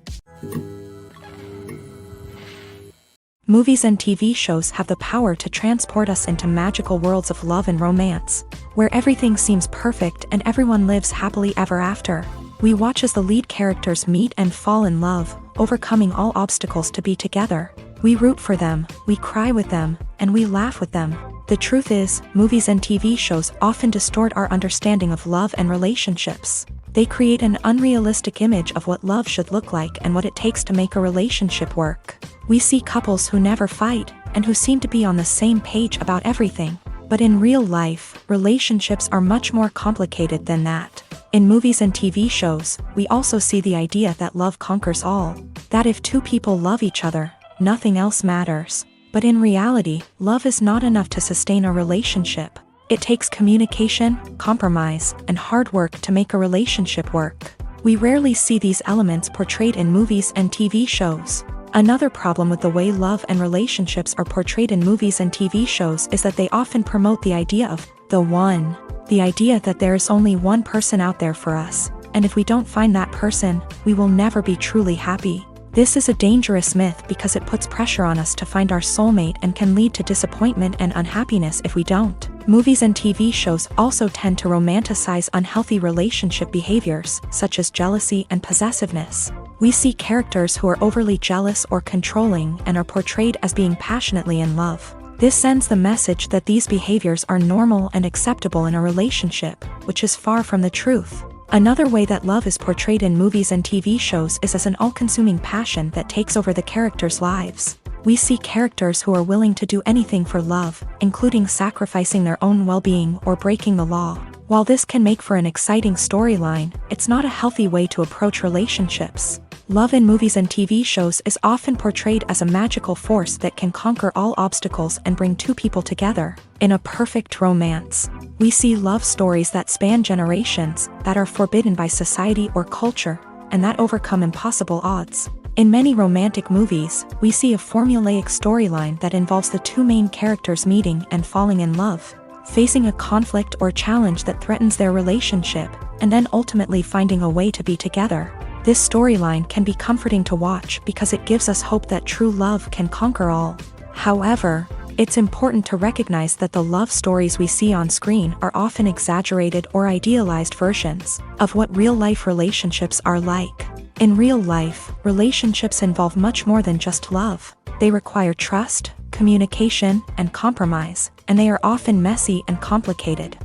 A: Movies and TV shows have the power to transport us into magical worlds of love and romance, where everything seems perfect and everyone lives happily ever after. We watch as the lead characters meet and fall in love, overcoming all obstacles to be together. We root for them, we cry with them, and we laugh with them. The truth is, movies and TV shows often distort our understanding of love and relationships. They create an unrealistic image of what love should look like and what it takes to make a relationship work. We see couples who never fight, and who seem to be on the same page about everything. But in real life, relationships are much more complicated than that. In movies and TV shows, we also see the idea that love conquers all. That if two people love each other, nothing else matters. But in reality, love is not enough to sustain a relationship. It takes communication, compromise, and hard work to make a relationship work. We rarely see these elements portrayed in movies and TV shows. Another problem with the way love and relationships are portrayed in movies and TV shows is that they often promote the idea of the one. The idea that there is only one person out there for us, and if we don't find that person, we will never be truly happy. This is a dangerous myth because it puts pressure on us to find our soulmate and can lead to disappointment and unhappiness if we don't. Movies and TV shows also tend to romanticize unhealthy relationship behaviors, such as jealousy and possessiveness. We see characters who are overly jealous or controlling and are portrayed as being passionately in love. This sends the message that these behaviors are normal and acceptable in a relationship, which is far from the truth. Another way that love is portrayed in movies and TV shows is as an all-consuming passion that takes over the characters' lives. We see characters who are willing to do anything for love, including sacrificing their own well-being or breaking the law. While this can make for an exciting storyline, it's not a healthy way to approach relationships. Love in movies and TV shows is often portrayed as a magical force that can conquer all obstacles and bring two people together in a perfect romance. We see love stories that span generations, that are forbidden by society or culture, and that overcome impossible odds. In many romantic movies, we see a formulaic storyline that involves the two main characters meeting and falling in love, facing a conflict or challenge that threatens their relationship, and then ultimately finding a way to be together. This storyline can be comforting to watch because it gives us hope that true love can conquer all. However, it's important to recognize that the love stories we see on screen are often exaggerated or idealized versions of what real-life relationships are like. In real life, relationships involve much more than just love. They require trust, communication, and compromise, and they are often messy and complicated.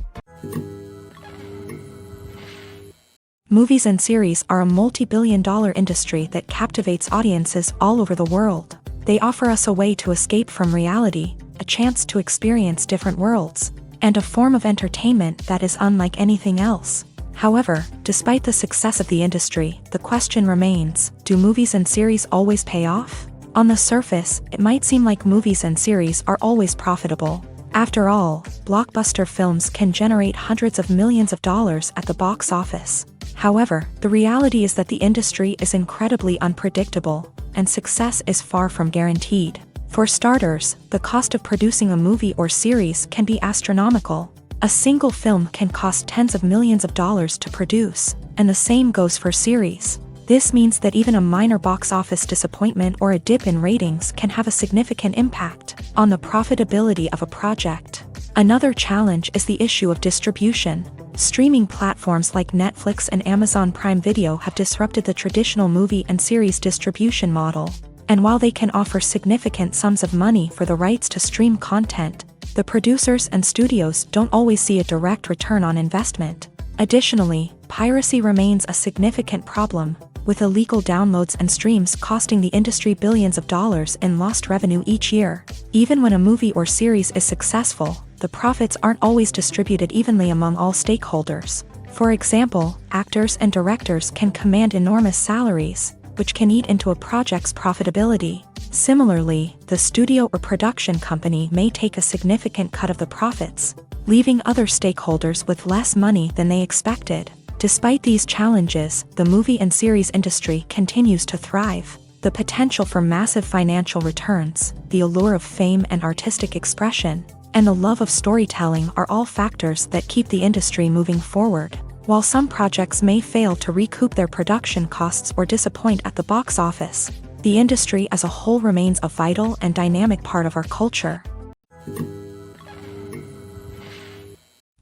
A: Movies and series are a multi-billion-dollar industry that captivates audiences all over the world. They offer us a way to escape from reality, a chance to experience different worlds, and a form of entertainment that is unlike anything else. However, despite the success of the industry, the question remains, do movies and series always pay off? On the surface, it might seem like movies and series are always profitable. After all, blockbuster films can generate hundreds of millions of dollars at the box office. However, the reality is that the industry is incredibly unpredictable, and success is far from guaranteed. For starters, the cost of producing a movie or series can be astronomical. A single film can cost tens of millions of dollars to produce, and the same goes for series. This means that even a minor box office disappointment or a dip in ratings can have a significant impact on the profitability of a project. Another challenge is the issue of distribution. Streaming platforms like Netflix and Amazon Prime Video have disrupted the traditional movie and series distribution model. And while they can offer significant sums of money for the rights to stream content, the producers and studios don't always see a direct return on investment. Additionally, piracy remains a significant problem, with illegal downloads and streams costing the industry billions of dollars in lost revenue each year. Even when a movie or series is successful, the profits aren't always distributed evenly among all stakeholders. For example, actors and directors can command enormous salaries, which can eat into a project's profitability. Similarly, the studio or production company may take a significant cut of the profits, leaving other stakeholders with less money than they expected. Despite these challenges, the movie and series industry continues to thrive. The potential for massive financial returns, the allure of fame and artistic expression, and the love of storytelling are all factors that keep the industry moving forward. While some projects may fail to recoup their production costs or disappoint at the box office, the industry as a whole remains a vital and dynamic part of our culture.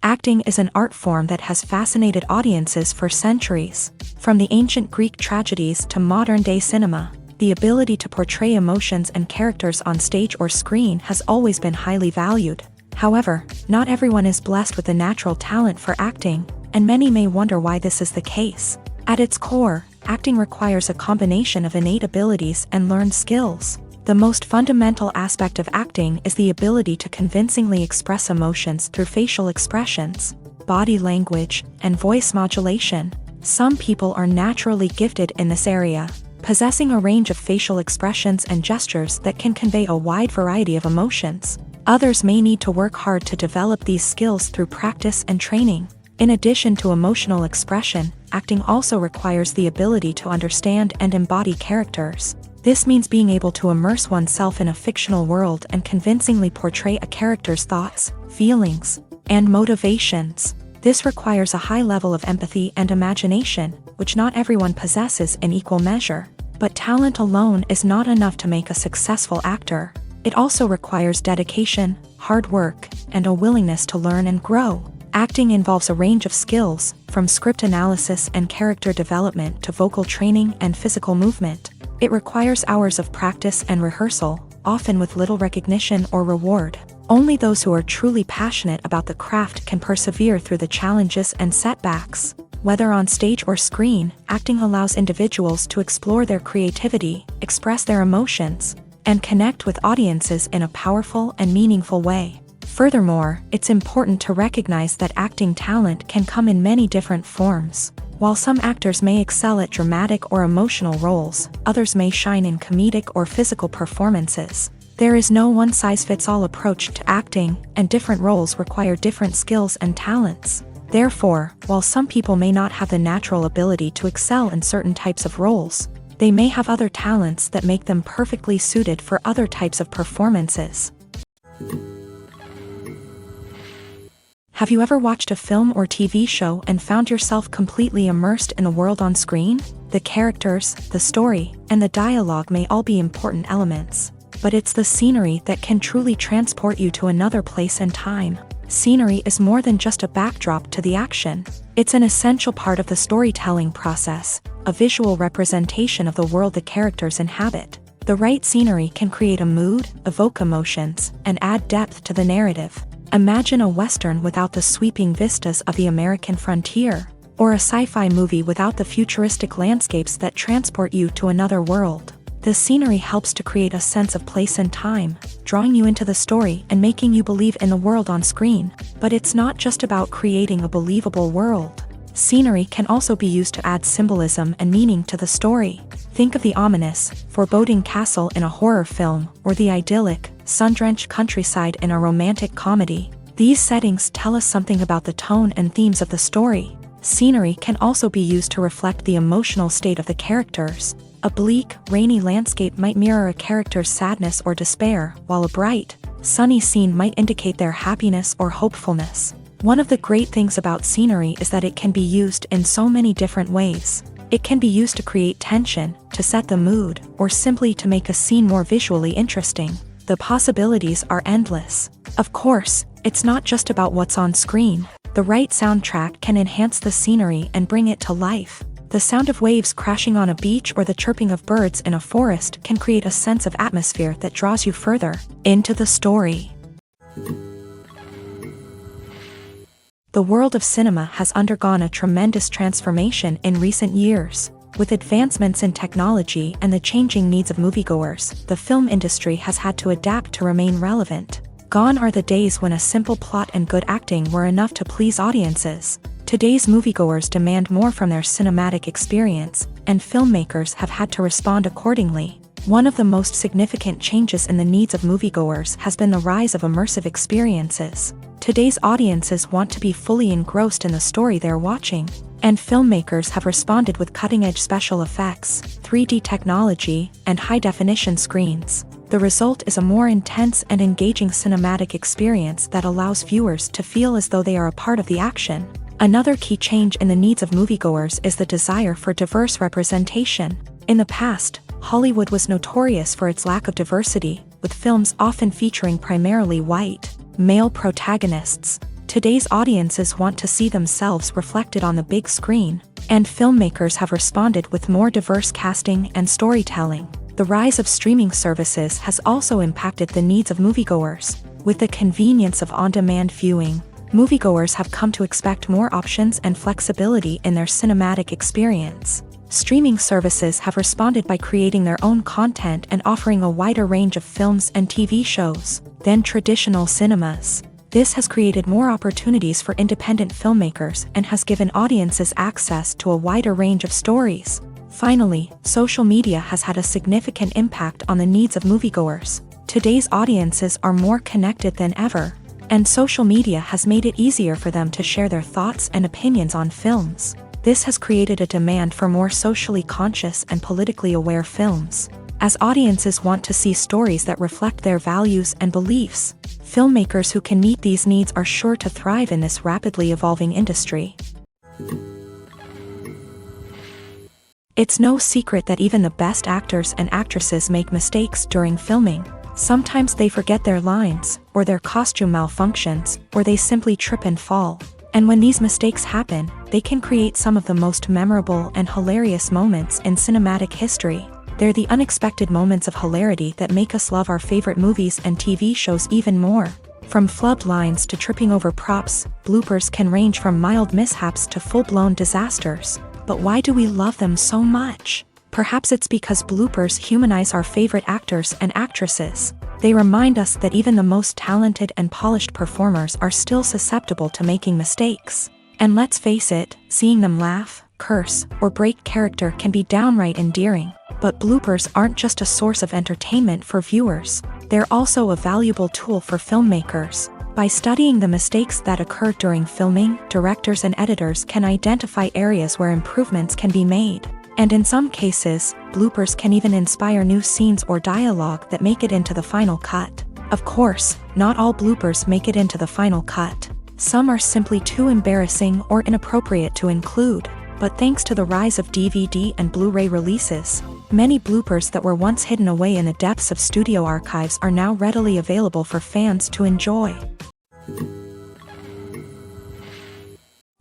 A: Acting is an art form that has fascinated audiences for centuries. From the ancient Greek tragedies to modern-day cinema, the ability to portray emotions and characters on stage or screen has always been highly valued. However, not everyone is blessed with a natural talent for acting, and many may wonder why this is the case. At its core, acting requires a combination of innate abilities and learned skills. The most fundamental aspect of acting is the ability to convincingly express emotions through facial expressions, body language, and voice modulation. Some people are naturally gifted in this area, possessing a range of facial expressions and gestures that can convey a wide variety of emotions. Others may need to work hard to develop these skills through practice and training. In addition to emotional expression, acting also requires the ability to understand and embody characters. This means being able to immerse oneself in a fictional world and convincingly portray a character's thoughts, feelings, and motivations. This requires a high level of empathy and imagination, which not everyone possesses in equal measure. But talent alone is not enough to make a successful actor. It also requires dedication, hard work, and a willingness to learn and grow. Acting involves a range of skills, from script analysis and character development to vocal training and physical movement. It requires hours of practice and rehearsal, often with little recognition or reward. Only those who are truly passionate about the craft can persevere through the challenges and setbacks. Whether on stage or screen, acting allows individuals to explore their creativity, express their emotions, and connect with audiences in a powerful and meaningful way. Furthermore, it's important to recognize that acting talent can come in many different forms. While some actors may excel at dramatic or emotional roles, others may shine in comedic or physical performances. There is no one-size-fits-all approach to acting, and different roles require different skills and talents. Therefore, while some people may not have the natural ability to excel in certain types of roles, they may have other talents that make them perfectly suited for other types of performances. Have you ever watched a film or TV show and found yourself completely immersed in the world on screen? The characters, the story, and the dialogue may all be important elements, but it's the scenery that can truly transport you to another place and time. Scenery is more than just a backdrop to the action. It's an essential part of the storytelling process, a visual representation of the world the characters inhabit. The right scenery can create a mood, evoke emotions, and add depth to the narrative. Imagine a Western without the sweeping vistas of the American frontier, or a sci-fi movie without the futuristic landscapes that transport you to another world. The scenery helps to create a sense of place and time, drawing you into the story and making you believe in the world on screen. But it's not just about creating a believable world. Scenery can also be used to add symbolism and meaning to the story. Think of the ominous, foreboding castle in a horror film, or the idyllic, sun-drenched countryside in a romantic comedy. These settings tell us something about the tone and themes of the story. Scenery can also be used to reflect the emotional state of the characters. A bleak, rainy landscape might mirror a character's sadness or despair, while a bright, sunny scene might indicate their happiness or hopefulness. One of the great things about scenery is that it can be used in so many different ways. It can be used to create tension, to set the mood, or simply to make a scene more visually interesting. The possibilities are endless. Of course, it's not just about what's on screen. The right soundtrack can enhance the scenery and bring it to life. The sound of waves crashing on a beach or the chirping of birds in a forest can create a sense of atmosphere that draws you further into the story. The world of cinema has undergone a tremendous transformation in recent years. With advancements in technology and the changing needs of moviegoers, the film industry has had to adapt to remain relevant. Gone are the days when a simple plot and good acting were enough to please audiences. Today's moviegoers demand more from their cinematic experience, and filmmakers have had to respond accordingly. One of the most significant changes in the needs of moviegoers has been the rise of immersive experiences. Today's audiences want to be fully engrossed in the story they're watching, and filmmakers have responded with cutting-edge special effects, 3D technology, and high-definition screens. The result is a more intense and engaging cinematic experience that allows viewers to feel as though they are a part of the action. Another key change in the needs of moviegoers is the desire for diverse representation. In the past, Hollywood was notorious for its lack of diversity, with films often featuring primarily white, male protagonists. Today's audiences want to see themselves reflected on the big screen, and filmmakers have responded with more diverse casting and storytelling. The rise of streaming services has also impacted the needs of moviegoers. With the convenience of on-demand viewing, moviegoers have come to expect more options and flexibility in their cinematic experience. Streaming services have responded by creating their own content and offering a wider range of films and TV shows than traditional cinemas. This has created more opportunities for independent filmmakers and has given audiences access to a wider range of stories. Finally, social media has had a significant impact on the needs of moviegoers. Today's audiences are more connected than ever. And social media has made it easier for them to share their thoughts and opinions on films. This has created a demand for more socially conscious and politically aware films. As audiences want to see stories that reflect their values and beliefs, filmmakers who can meet these needs are sure to thrive in this rapidly evolving industry. It's no secret that even the best actors and actresses make mistakes during filming. Sometimes they forget their lines, or their costume malfunctions, or they simply trip and fall. And when these mistakes happen, they can create some of the most memorable and hilarious moments in cinematic history. They're the unexpected moments of hilarity that make us love our favorite movies and TV shows even more. From flubbed lines to tripping over props, bloopers can range from mild mishaps to full-blown disasters. But why do we love them so much? Perhaps it's because bloopers humanize our favorite actors and actresses. They remind us that even the most talented and polished performers are still susceptible to making mistakes. And let's face it, seeing them laugh, curse, or break character can be downright endearing. But bloopers aren't just a source of entertainment for viewers. They're also a valuable tool for filmmakers. By studying the mistakes that occur during filming, directors and editors can identify areas where improvements can be made. And in some cases, bloopers can even inspire new scenes or dialogue that make it into the final cut. Of course, not all bloopers make it into the final cut. Some are simply too embarrassing or inappropriate to include. But thanks to the rise of DVD and Blu-ray releases, many bloopers that were once hidden away in the depths of studio archives are now readily available for fans to enjoy.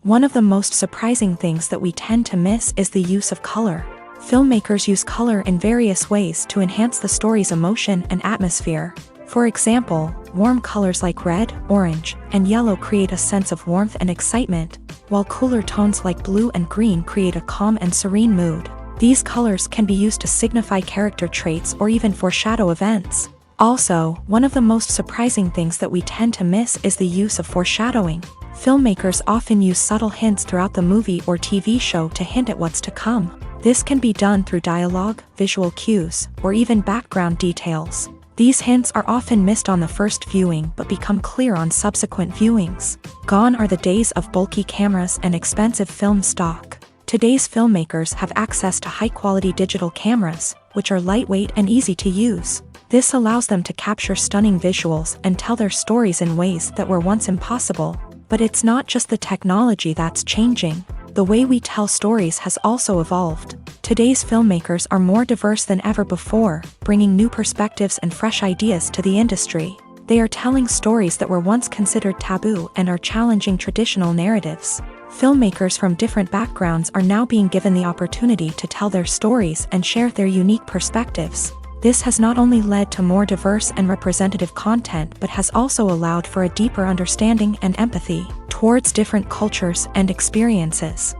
A: One of the most surprising things that we tend to miss is the use of color. Filmmakers use color in various ways to enhance the story's emotion and atmosphere. For example, warm colors like red, orange, and yellow create a sense of warmth and excitement, while cooler tones like blue and green create a calm and serene mood. These colors can be used to signify character traits or even foreshadow events. Also, one of the most surprising things that we tend to miss is the use of foreshadowing. Filmmakers often use subtle hints throughout the movie or TV show to hint at what's to come. This can be done through dialogue, visual cues, or even background details. These hints are often missed on the first viewing but become clear on subsequent viewings. Gone are the days of bulky cameras and expensive film stock. Today's filmmakers have access to high-quality digital cameras, which are lightweight and easy to use. This allows them to capture stunning visuals and tell their stories in ways that were once impossible. But it's not just the technology that's changing. The way we tell stories has also evolved. Today's filmmakers are more diverse than ever before, bringing new perspectives and fresh ideas to the industry. They are telling stories that were once considered taboo and are challenging traditional narratives. Filmmakers from different backgrounds are now being given the opportunity to tell their stories and share their unique perspectives. This has not only led to more diverse and representative content but has also allowed for a deeper understanding and empathy towards different cultures and experiences.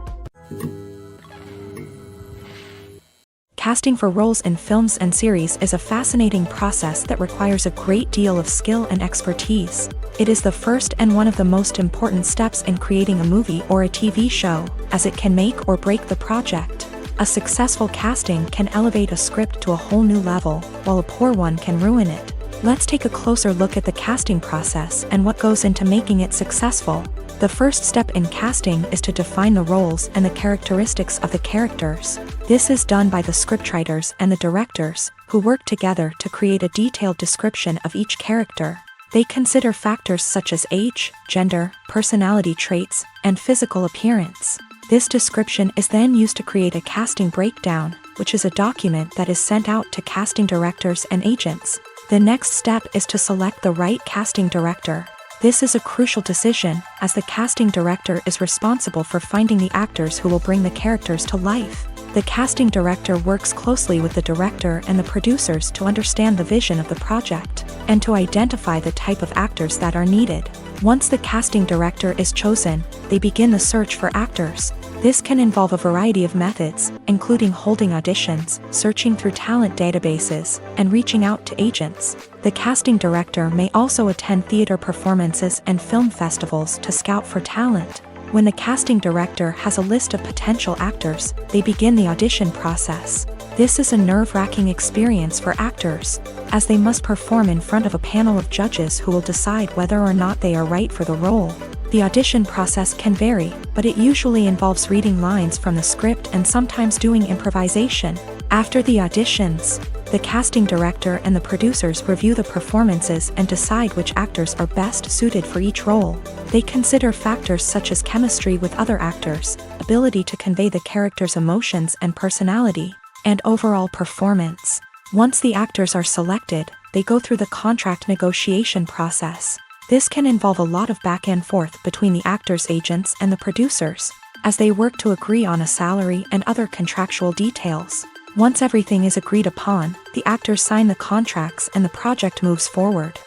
A: Casting for roles in films and series is a fascinating process that requires a great deal of skill and expertise. It is the first and one of the most important steps in creating a movie or a TV show, as it can make or break the project. A successful casting can elevate a script to a whole new level, while a poor one can ruin it. Let's take a closer look at the casting process and what goes into making it successful. The first step in casting is to define the roles and the characteristics of the characters. This is done by the scriptwriters and the directors, who work together to create a detailed description of each character. They consider factors such as age, gender, personality traits, and physical appearance. This description is then used to create a casting breakdown, which is a document that is sent out to casting directors and agents. The next step is to select the right casting director. This is a crucial decision, as the casting director is responsible for finding the actors who will bring the characters to life. The casting director works closely with the director and the producers to understand the vision of the project, and to identify the type of actors that are needed. Once the casting director is chosen, they begin the search for actors. This can involve a variety of methods, including holding auditions, searching through talent databases, and reaching out to agents. The casting director may also attend theater performances and film festivals to scout for talent. When the casting director has a list of potential actors, they begin the audition process. This is a nerve-wracking experience for actors, as they must perform in front of a panel of judges who will decide whether or not they are right for the role. The audition process can vary, but it usually involves reading lines from the script and sometimes doing improvisation. After the auditions, the casting director and the producers review the performances and decide which actors are best suited for each role. They consider factors such as chemistry with other actors, ability to convey the character's emotions and personality, and overall performance. Once the actors are selected, they go through the contract negotiation process. This can involve a lot of back and forth between the actors' agents and the producers, as they work to agree on a salary and other contractual details. Once everything is agreed upon, the actors sign the contracts and the project moves forward.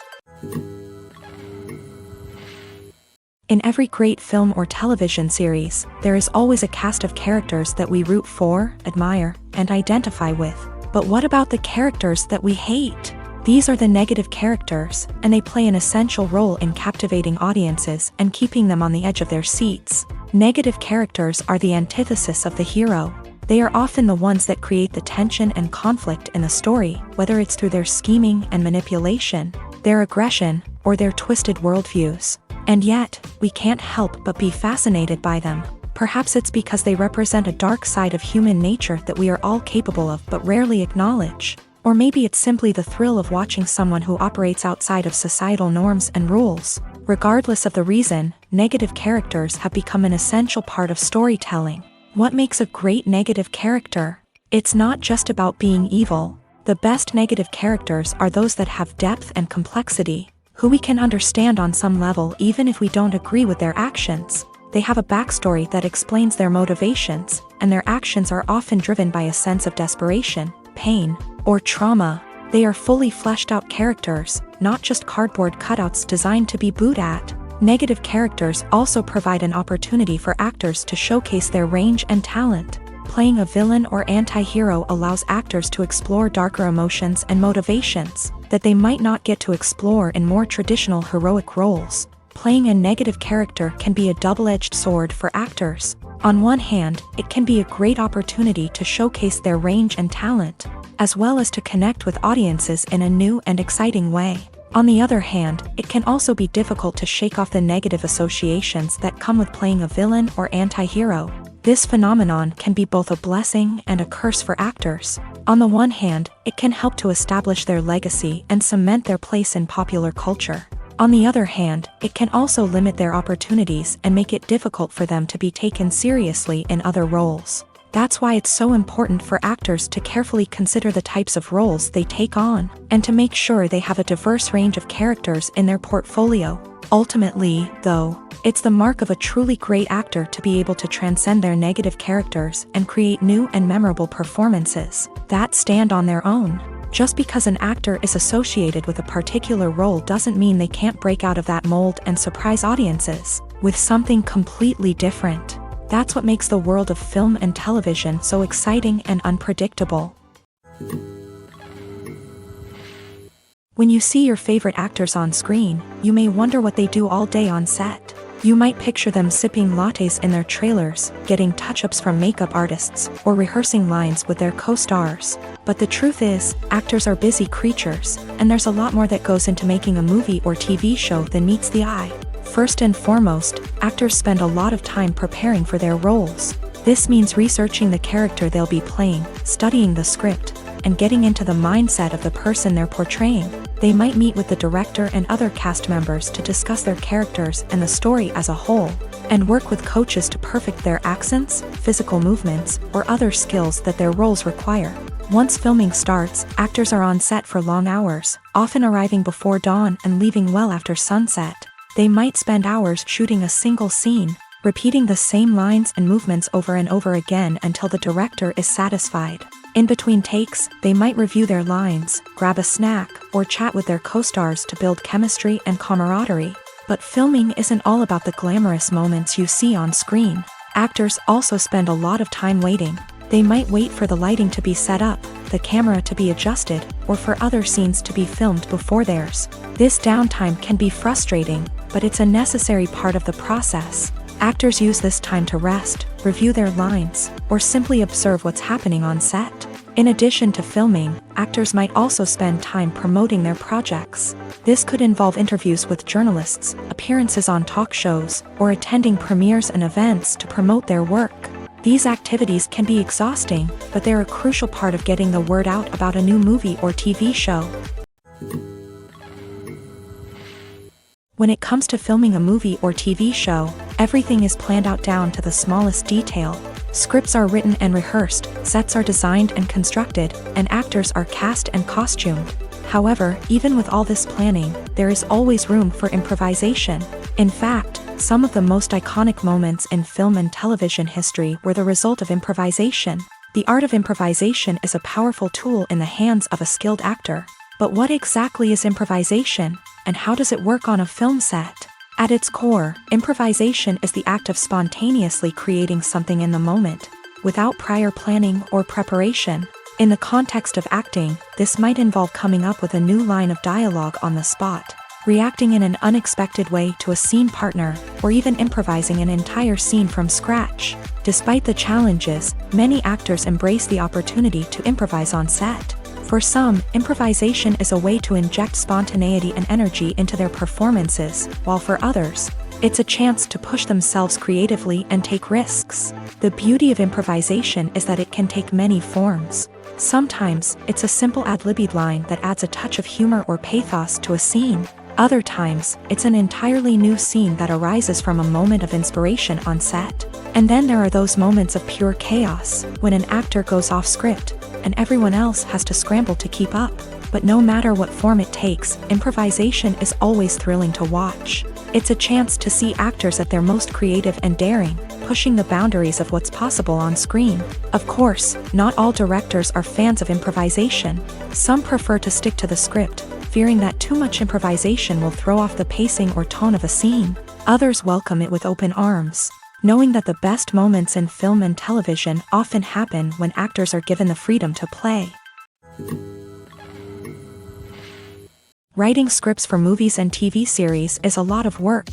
A: In every great film or television series, there is always a cast of characters that we root for, admire, and identify with. But what about the characters that we hate? These are the negative characters, and they play an essential role in captivating audiences and keeping them on the edge of their seats. Negative characters are the antithesis of the hero. They are often the ones that create the tension and conflict in the story, whether it's through their scheming and manipulation, their aggression, or their twisted worldviews. And yet, we can't help but be fascinated by them. Perhaps it's because they represent a dark side of human nature that we are all capable of but rarely acknowledge. Or maybe it's simply the thrill of watching someone who operates outside of societal norms and rules. Regardless of the reason, negative characters have become an essential part of storytelling. What makes a great negative character? It's not just about being evil. The best negative characters are those that have depth and complexity, who we can understand on some level even if we don't agree with their actions. They have a backstory that explains their motivations, and their actions are often driven by a sense of desperation, pain, or trauma. They are fully fleshed out characters, not just cardboard cutouts designed to be booed at. Negative characters also provide an opportunity for actors to showcase their range and talent. Playing a villain or anti-hero allows actors to explore darker emotions and motivations that they might not get to explore in more traditional heroic roles. Playing a negative character can be a double-edged sword for actors. On one hand, it can be a great opportunity to showcase their range and talent, as well as to connect with audiences in a new and exciting way. On the other hand, it can also be difficult to shake off the negative associations that come with playing a villain or anti-hero. This phenomenon can be both a blessing and a curse for actors. On the one hand, it can help to establish their legacy and cement their place in popular culture. On the other hand, it can also limit their opportunities and make it difficult for them to be taken seriously in other roles. That's why it's so important for actors to carefully consider the types of roles they take on, and to make sure they have a diverse range of characters in their portfolio. Ultimately, though, it's the mark of a truly great actor to be able to transcend their negative characters and create new and memorable performances that stand on their own. Just because an actor is associated with a particular role doesn't mean they can't break out of that mold and surprise audiences with something completely different. That's what makes the world of film and television so exciting and unpredictable. When you see your favorite actors on screen, you may wonder what they do all day on set. You might picture them sipping lattes in their trailers, getting touch-ups from makeup artists, or rehearsing lines with their co-stars. But the truth is, actors are busy creatures, and there's a lot more that goes into making a movie or TV show than meets the eye. First and foremost, actors spend a lot of time preparing for their roles. This means researching the character they'll be playing, studying the script, and getting into the mindset of the person they're portraying. They might meet with the director and other cast members to discuss their characters and the story as a whole, and work with coaches to perfect their accents, physical movements, or other skills that their roles require. Once filming starts, actors are on set for long hours, often arriving before dawn and leaving well after sunset. They might spend hours shooting a single scene, repeating the same lines and movements over and over again until the director is satisfied. In between takes, they might review their lines, grab a snack, or chat with their co-stars to build chemistry and camaraderie. But filming isn't all about the glamorous moments you see on screen. Actors also spend a lot of time waiting. They might wait for the lighting to be set up, the camera to be adjusted, or for other scenes to be filmed before theirs. This downtime can be frustrating, but it's a necessary part of the process. Actors use this time to rest, review their lines, or simply observe what's happening on set. In addition to filming, actors might also spend time promoting their projects. This could involve interviews with journalists, appearances on talk shows, or attending premieres and events to promote their work. These activities can be exhausting, but they're a crucial part of getting the word out about a new movie or TV show. When it comes to filming a movie or TV show, everything is planned out down to the smallest detail. Scripts are written and rehearsed, sets are designed and constructed, and actors are cast and costumed. However, even with all this planning, there is always room for improvisation. In fact, some of the most iconic moments in film and television history were the result of improvisation. The art of improvisation is a powerful tool in the hands of a skilled actor. But what exactly is improvisation, and how does it work on a film set? At its core, improvisation is the act of spontaneously creating something in the moment, without prior planning or preparation. In the context of acting, this might involve coming up with a new line of dialogue on the spot, reacting in an unexpected way to a scene partner, or even improvising an entire scene from scratch. Despite the challenges, many actors embrace the opportunity to improvise on set. For some, improvisation is a way to inject spontaneity and energy into their performances, while for others, it's a chance to push themselves creatively and take risks. The beauty of improvisation is that it can take many forms. Sometimes, it's a simple ad-libbed line that adds a touch of humor or pathos to a scene. Other times, it's an entirely new scene that arises from a moment of inspiration on set. And then there are those moments of pure chaos, when an actor goes off script, and everyone else has to scramble to keep up. But no matter what form it takes, improvisation is always thrilling to watch. It's a chance to see actors at their most creative and daring, pushing the boundaries of what's possible on screen. Of course, not all directors are fans of improvisation. Some prefer to stick to the script, fearing that too much improvisation will throw off the pacing or tone of a scene. Others welcome it with open arms, knowing that the best moments in film and television often happen when actors are given the freedom to play. Writing scripts for movies and TV series is a lot of work.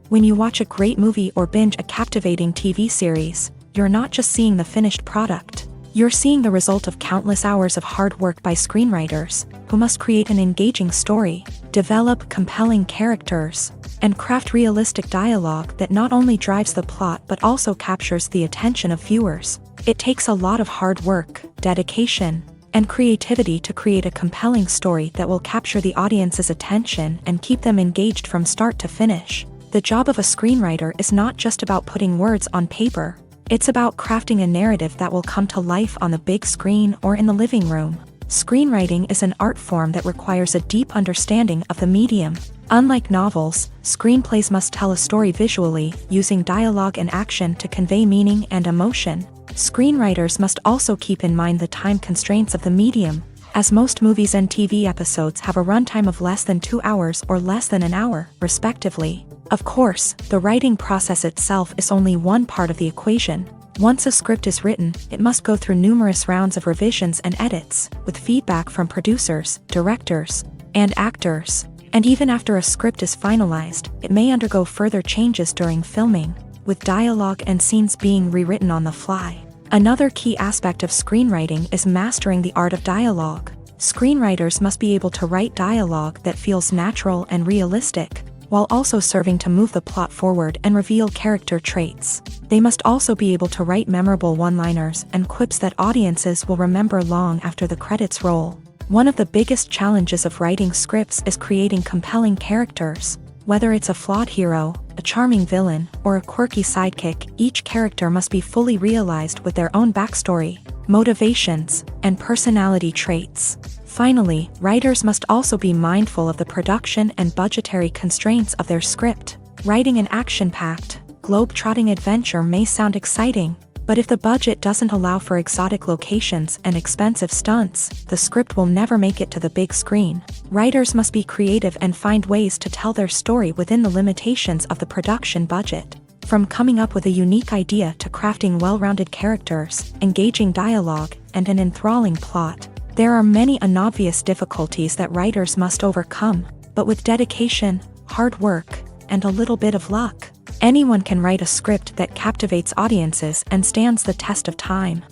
A: When you watch a great movie or binge a captivating TV series, you're not just seeing the finished product. You're seeing the result of countless hours of hard work by screenwriters, who must create an engaging story, develop compelling characters, and craft realistic dialogue that not only drives the plot but also captures the attention of viewers. It takes a lot of hard work, dedication, and creativity to create a compelling story that will capture the audience's attention and keep them engaged from start to finish. The job of a screenwriter is not just about putting words on paper. It's about crafting a narrative that will come to life on the big screen or in the living room. Screenwriting is an art form that requires a deep understanding of the medium. Unlike novels, screenplays must tell a story visually, using dialogue and action to convey meaning and emotion. Screenwriters must also keep in mind the time constraints of the medium, as most movies and TV episodes have a runtime of less than 2 hours or less than an hour, respectively. Of course, the writing process itself is only one part of the equation. Once a script is written, it must go through numerous rounds of revisions and edits, with feedback from producers, directors, and actors. And even after a script is finalized, it may undergo further changes during filming, with dialogue and scenes being rewritten on the fly. Another key aspect of screenwriting is mastering the art of dialogue. Screenwriters must be able to write dialogue that feels natural and realistic, while also serving to move the plot forward and reveal character traits. They must also be able to write memorable one-liners and quips that audiences will remember long after the credits roll. One of the biggest challenges of writing scripts is creating compelling characters. Whether it's a flawed hero, a charming villain, or a quirky sidekick, each character must be fully realized with their own backstory, motivations, and personality traits. Finally, writers must also be mindful of the production and budgetary constraints of their script. Writing an action-packed, globe-trotting adventure may sound exciting, but if the budget doesn't allow for exotic locations and expensive stunts, the script will never make it to the big screen. Writers must be creative and find ways to tell their story within the limitations of the production budget. From coming up with a unique idea to crafting well-rounded characters, engaging dialogue, and an enthralling plot, there are many unobvious difficulties that writers must overcome, but with dedication, hard work, and a little bit of luck. Anyone can write a script that captivates audiences and stands the test of time.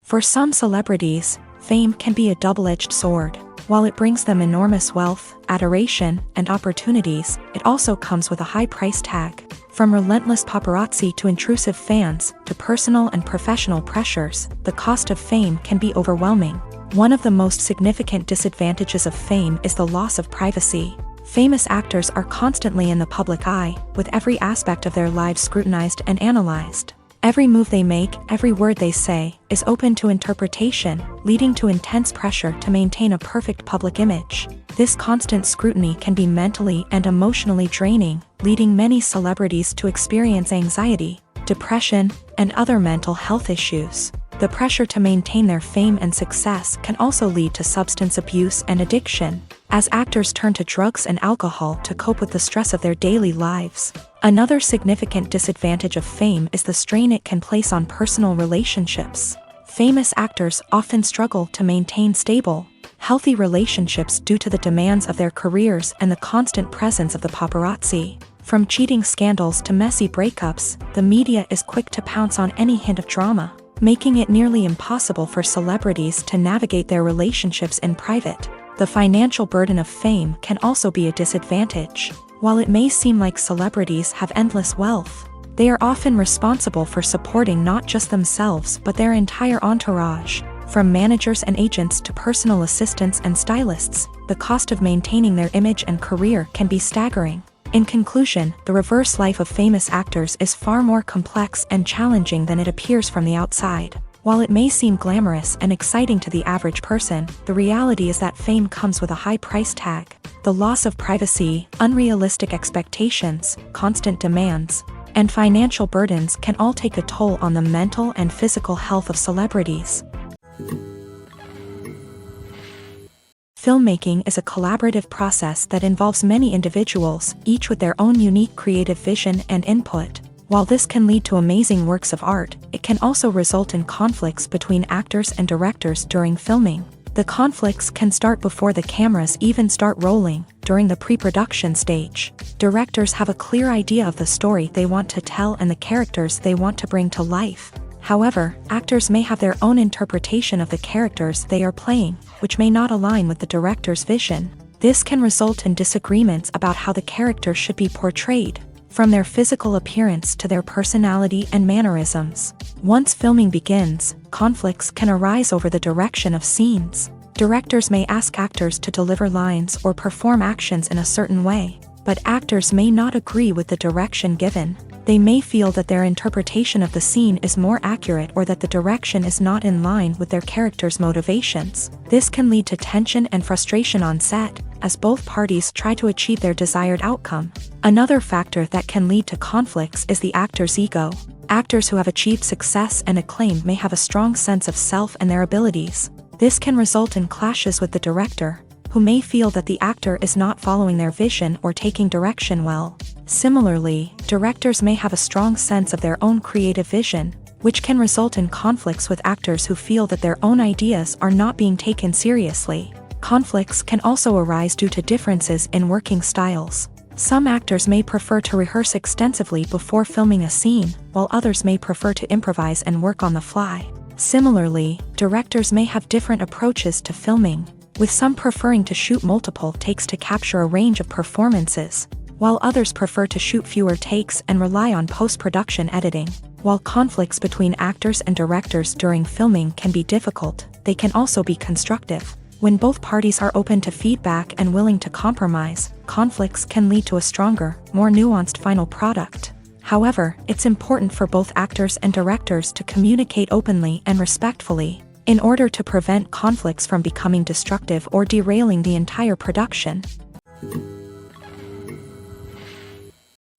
A: For some celebrities, fame can be a double-edged sword. While it brings them enormous wealth, adoration, and opportunities, it also comes with a high price tag. From relentless paparazzi to intrusive fans, to personal and professional pressures, the cost of fame can be overwhelming. One of the most significant disadvantages of fame is the loss of privacy. Famous actors are constantly in the public eye, with every aspect of their lives scrutinized and analyzed. Every move they make, every word they say, is open to interpretation, leading to intense pressure to maintain a perfect public image. This constant scrutiny can be mentally and emotionally draining, leading many celebrities to experience anxiety, depression, and other mental health issues. The pressure to maintain their fame and success can also lead to substance abuse and addiction, as actors turn to drugs and alcohol to cope with the stress of their daily lives. Another significant disadvantage of fame is the strain it can place on personal relationships. Famous actors often struggle to maintain stable, healthy relationships due to the demands of their careers and the constant presence of the paparazzi. From cheating scandals to messy breakups, the media is quick to pounce on any hint of drama, making it nearly impossible for celebrities to navigate their relationships in private. The financial burden of fame can also be a disadvantage. While it may seem like celebrities have endless wealth, they are often responsible for supporting not just themselves but their entire entourage. From managers and agents to personal assistants and stylists, the cost of maintaining their image and career can be staggering. In conclusion, the reverse life of famous actors is far more complex and challenging than it appears from the outside. While it may seem glamorous and exciting to the average person, the reality is that fame comes with a high price tag. The loss of privacy, unrealistic expectations, constant demands, and financial burdens can all take a toll on the mental and physical health of celebrities. Filmmaking is a collaborative process that involves many individuals, each with their own unique creative vision and input. While this can lead to amazing works of art, it can also result in conflicts between actors and directors during filming. The conflicts can start before the cameras even start rolling, during the pre-production stage. Directors have a clear idea of the story they want to tell and the characters they want to bring to life. However, actors may have their own interpretation of the characters they are playing, which may not align with the director's vision. This can result in disagreements about how the character should be portrayed, from their physical appearance to their personality and mannerisms. Once filming begins, conflicts can arise over the direction of scenes. Directors may ask actors to deliver lines or perform actions in a certain way, but actors may not agree with the direction given. They may feel that their interpretation of the scene is more accurate or that the direction is not in line with their character's motivations. This can lead to tension and frustration on set, as both parties try to achieve their desired outcome. Another factor that can lead to conflicts is the actor's ego. Actors who have achieved success and acclaim may have a strong sense of self and their abilities. This can result in clashes with the director, who may feel that the actor is not following their vision or taking direction well. Similarly, directors may have a strong sense of their own creative vision, which can result in conflicts with actors who feel that their own ideas are not being taken seriously. Conflicts can also arise due to differences in working styles. Some actors may prefer to rehearse extensively before filming a scene, while others may prefer to improvise and work on the fly. Similarly, directors may have different approaches to filming, with some preferring to shoot multiple takes to capture a range of performances, while others prefer to shoot fewer takes and rely on post-production editing. While conflicts between actors and directors during filming can be difficult, they can also be constructive. When both parties are open to feedback and willing to compromise, conflicts can lead to a stronger, more nuanced final product. However, it's important for both actors and directors to communicate openly and respectfully, in order to prevent conflicts from becoming destructive or derailing the entire production.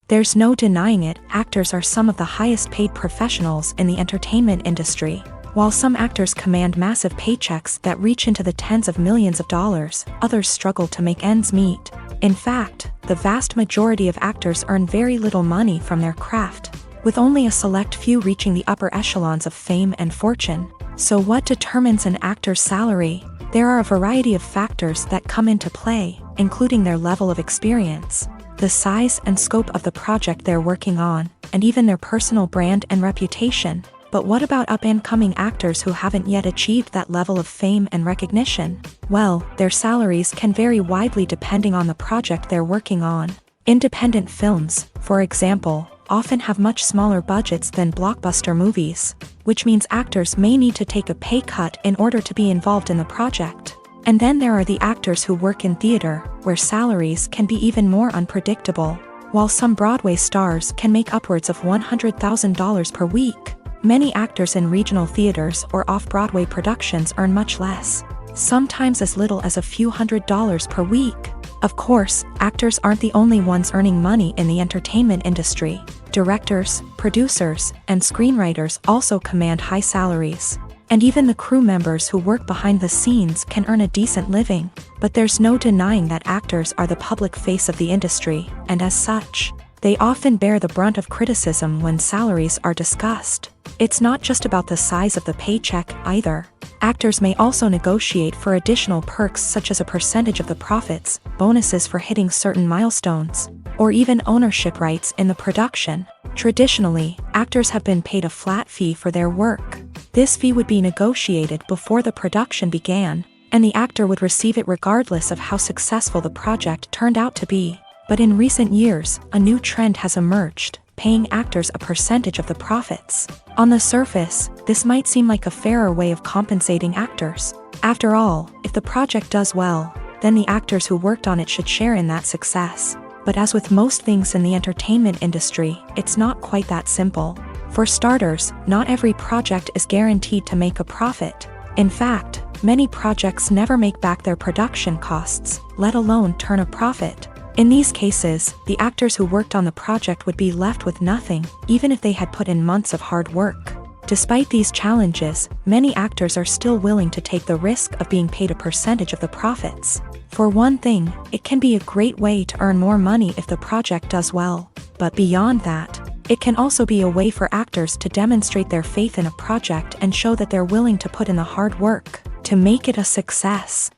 A: There's no denying it, actors are some of the highest paid professionals in the entertainment industry. While some actors command massive paychecks that reach into the tens of millions of dollars, others struggle to make ends meet. In fact, the vast majority of actors earn very little money from their craft, with only a select few reaching the upper echelons of fame and fortune. So what determines an actor's salary? There are a variety of factors that come into play, including their level of experience, the size and scope of the project they're working on, and even their personal brand and reputation. But what about up-and-coming actors who haven't yet achieved that level of fame and recognition? Well, their salaries can vary widely depending on the project they're working on. Independent films, for example, often have much smaller budgets than blockbuster movies, which means actors may need to take a pay cut in order to be involved in the project. And then there are the actors who work in theater, where salaries can be even more unpredictable. While some Broadway stars can make upwards of $100,000 per week, many actors in regional theaters or off-Broadway productions earn much less, sometimes as little as a few $100s per week. Of course, actors aren't the only ones earning money in the entertainment industry. Directors, producers, and screenwriters also command high salaries. And even the crew members who work behind the scenes can earn a decent living. But there's no denying that actors are the public face of the industry, and as such, they often bear the brunt of criticism when salaries are discussed. It's not just about the size of the paycheck either. Actors may also negotiate for additional perks such as a percentage of the profits, bonuses for hitting certain milestones, or even ownership rights in the production. Traditionally, actors have been paid a flat fee for their work. This fee would be negotiated before the production began, and the actor would receive it regardless of how successful the project turned out to be. But in recent years, a new trend has emerged, paying actors a percentage of the profits. On the surface, this might seem like a fairer way of compensating actors. After all, if the project does well, then the actors who worked on it should share in that success. But as with most things in the entertainment industry, it's not quite that simple. For starters, not every project is guaranteed to make a profit. In fact, many projects never make back their production costs, let alone turn a profit. In these cases, the actors who worked on the project would be left with nothing, even if they had put in months of hard work. Despite these challenges, many actors are still willing to take the risk of being paid a percentage of the profits. For one thing, it can be a great way to earn more money if the project does well. But beyond that, it can also be a way for actors to demonstrate their faith in a project and show that they're willing to put in the hard work to make it a success.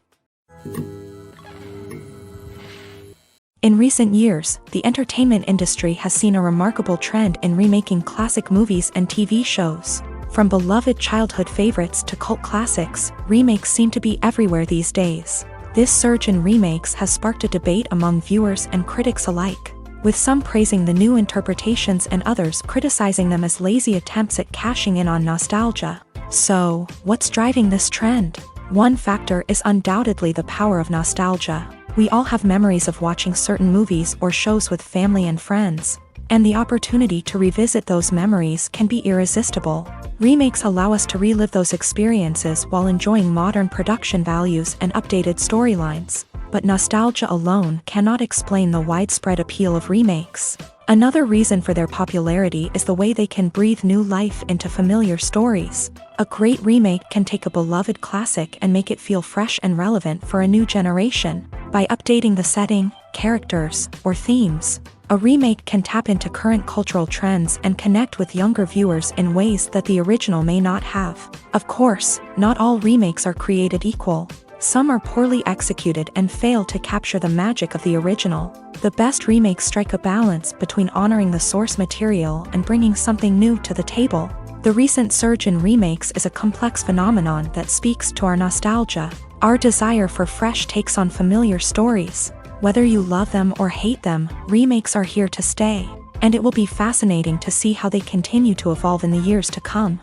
A: In recent years, the entertainment industry has seen a remarkable trend in remaking classic movies and TV shows. From beloved childhood favorites to cult classics, remakes seem to be everywhere these days. This surge in remakes has sparked a debate among viewers and critics alike, with some praising the new interpretations and others criticizing them as lazy attempts at cashing in on nostalgia. So, what's driving this trend? One factor is undoubtedly the power of nostalgia. We all have memories of watching certain movies or shows with family and friends, and the opportunity to revisit those memories can be irresistible. Remakes allow us to relive those experiences while enjoying modern production values and updated storylines. But nostalgia alone cannot explain the widespread appeal of remakes. Another reason for their popularity is the way they can breathe new life into familiar stories. A great remake can take a beloved classic and make it feel fresh and relevant for a new generation. By updating the setting, characters, or themes, a remake can tap into current cultural trends and connect with younger viewers in ways that the original may not have. Of course, not all remakes are created equal. Some are poorly executed and fail to capture the magic of the original. The best remakes strike a balance between honoring the source material and bringing something new to the table. The recent surge in remakes is a complex phenomenon that speaks to our nostalgia, our desire for fresh takes on familiar stories. Whether you love them or hate them, remakes are here to stay, and it will be fascinating to see how they continue to evolve in the years to come.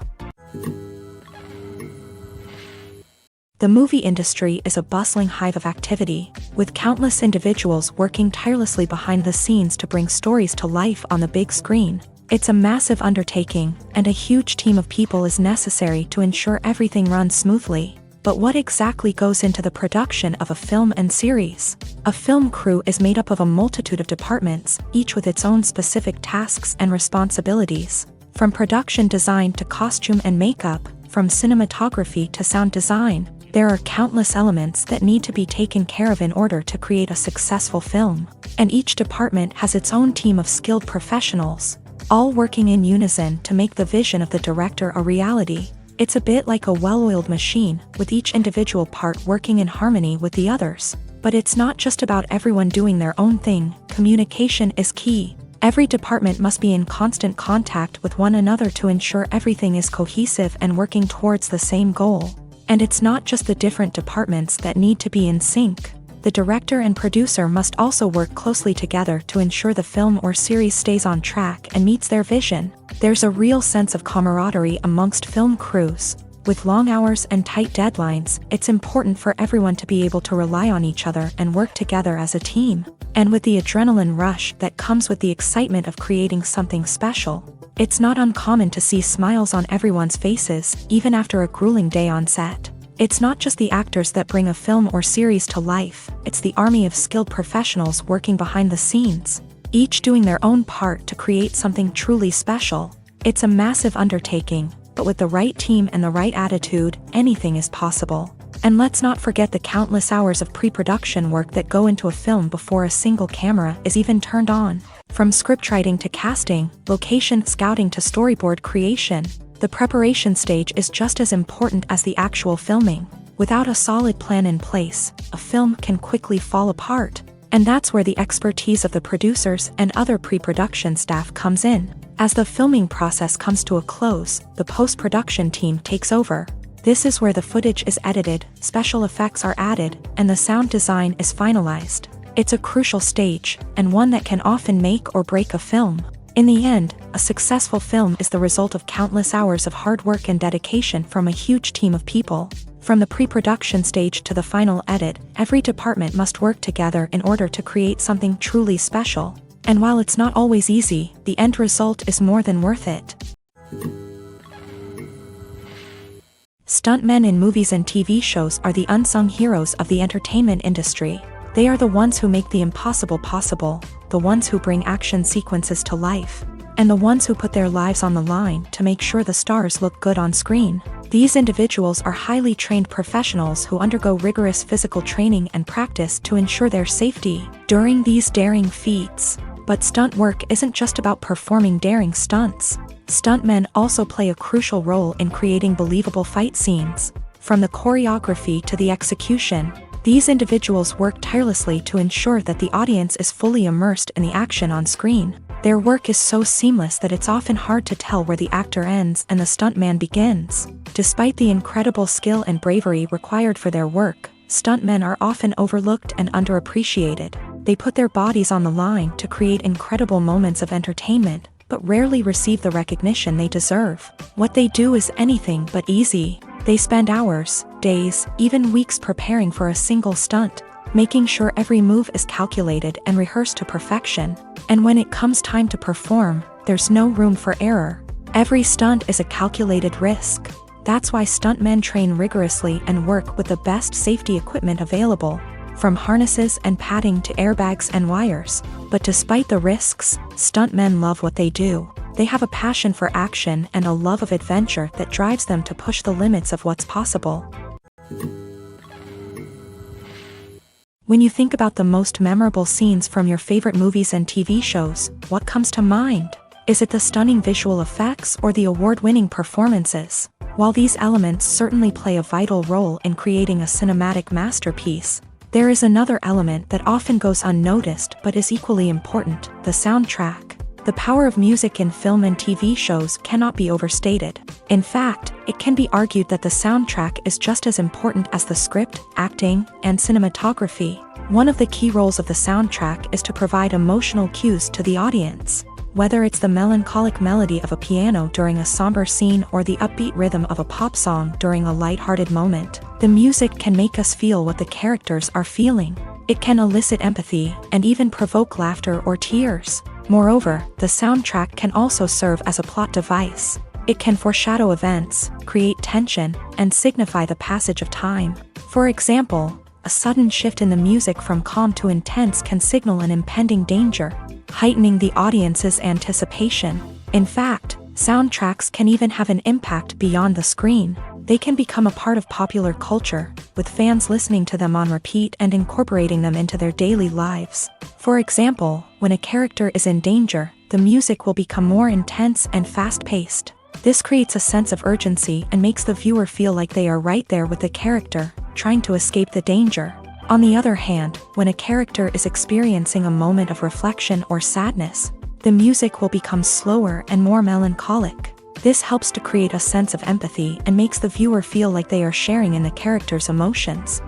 A: The movie industry is a bustling hive of activity, with countless individuals working tirelessly behind the scenes to bring stories to life on the big screen. It's a massive undertaking, and a huge team of people is necessary to ensure everything runs smoothly. But what exactly goes into the production of a film and series? A film crew is made up of a multitude of departments, each with its own specific tasks and responsibilities. From production design to costume and makeup, from cinematography to sound design, there are countless elements that need to be taken care of in order to create a successful film. And each department has its own team of skilled professionals, all working in unison to make the vision of the director a reality. It's a bit like a well-oiled machine, with each individual part working in harmony with the others. But it's not just about everyone doing their own thing. Communication is key. Every department must be in constant contact with one another to ensure everything is cohesive and working towards the same goal. And it's not just the different departments that need to be in sync. The director and producer must also work closely together to ensure the film or series stays on track and meets their vision. There's a real sense of camaraderie amongst film crews. With long hours and tight deadlines, it's important for everyone to be able to rely on each other and work together as a team. And with the adrenaline rush that comes with the excitement of creating something special, it's not uncommon to see smiles on everyone's faces, even after a grueling day on set. It's not just the actors that bring a film or series to life, it's the army of skilled professionals working behind the scenes, each doing their own part to create something truly special. It's a massive undertaking, but with the right team and the right attitude, anything is possible. And let's not forget the countless hours of pre-production work that go into a film before a single camera is even turned on. From scriptwriting to casting, location scouting to storyboard creation, the preparation stage is just as important as the actual filming. Without a solid plan in place, a film can quickly fall apart. And that's where the expertise of the producers and other pre-production staff comes in. As the filming process comes to a close, the post-production team takes over. This is where the footage is edited, special effects are added, and the sound design is finalized. It's a crucial stage, and one that can often make or break a film. In the end, a successful film is the result of countless hours of hard work and dedication from a huge team of people. From the pre-production stage to the final edit, every department must work together in order to create something truly special. And while it's not always easy, the end result is more than worth it. Stuntmen in movies and TV shows are the unsung heroes of the entertainment industry. They are the ones who make the impossible possible, the ones who bring action sequences to life, and the ones who put their lives on the line to make sure the stars look good on screen. These individuals are highly trained professionals who undergo rigorous physical training and practice to ensure their safety during these daring feats. But stunt work isn't just about performing daring stunts. Stuntmen also play a crucial role in creating believable fight scenes. From the choreography to the execution, these individuals work tirelessly to ensure that the audience is fully immersed in the action on screen. Their work is so seamless that it's often hard to tell where the actor ends and the stuntman begins. Despite the incredible skill and bravery required for their work, stuntmen are often overlooked and underappreciated. They put their bodies on the line to create incredible moments of entertainment, but rarely receive the recognition they deserve. What they do is anything but easy. They spend hours, days, even weeks preparing for a single stunt, making sure every move is calculated and rehearsed to perfection. And when it comes time to perform, there's no room for error. Every stunt is a calculated risk. That's why stuntmen train rigorously and work with the best safety equipment available, from harnesses and padding to airbags and wires. But despite the risks, stuntmen love what they do. They have a passion for action and a love of adventure that drives them to push the limits of what's possible. When you think about the most memorable scenes from your favorite movies and TV shows, what comes to mind? Is it the stunning visual effects or the award-winning performances? While these elements certainly play a vital role in creating a cinematic masterpiece, there is another element that often goes unnoticed but is equally important: the soundtrack. The power of music in film and TV shows cannot be overstated. In fact, it can be argued that the soundtrack is just as important as the script, acting, and cinematography. One of the key roles of the soundtrack is to provide emotional cues to the audience. Whether it's the melancholic melody of a piano during a somber scene or the upbeat rhythm of a pop song during a lighthearted moment, the music can make us feel what the characters are feeling. It can elicit empathy and even provoke laughter or tears. Moreover, the soundtrack can also serve as a plot device. It can foreshadow events, create tension, and signify the passage of time. For example, a sudden shift in the music from calm to intense can signal an impending danger, heightening the audience's anticipation. In fact, soundtracks can even have an impact beyond the screen. They can become a part of popular culture, with fans listening to them on repeat and incorporating them into their daily lives. For example, when a character is in danger, the music will become more intense and fast-paced. This creates a sense of urgency and makes the viewer feel like they are right there with the character, trying to escape the danger. On the other hand, when a character is experiencing a moment of reflection or sadness, the music will become slower and more melancholic. This helps to create a sense of empathy and makes the viewer feel like they are sharing in the character's emotions.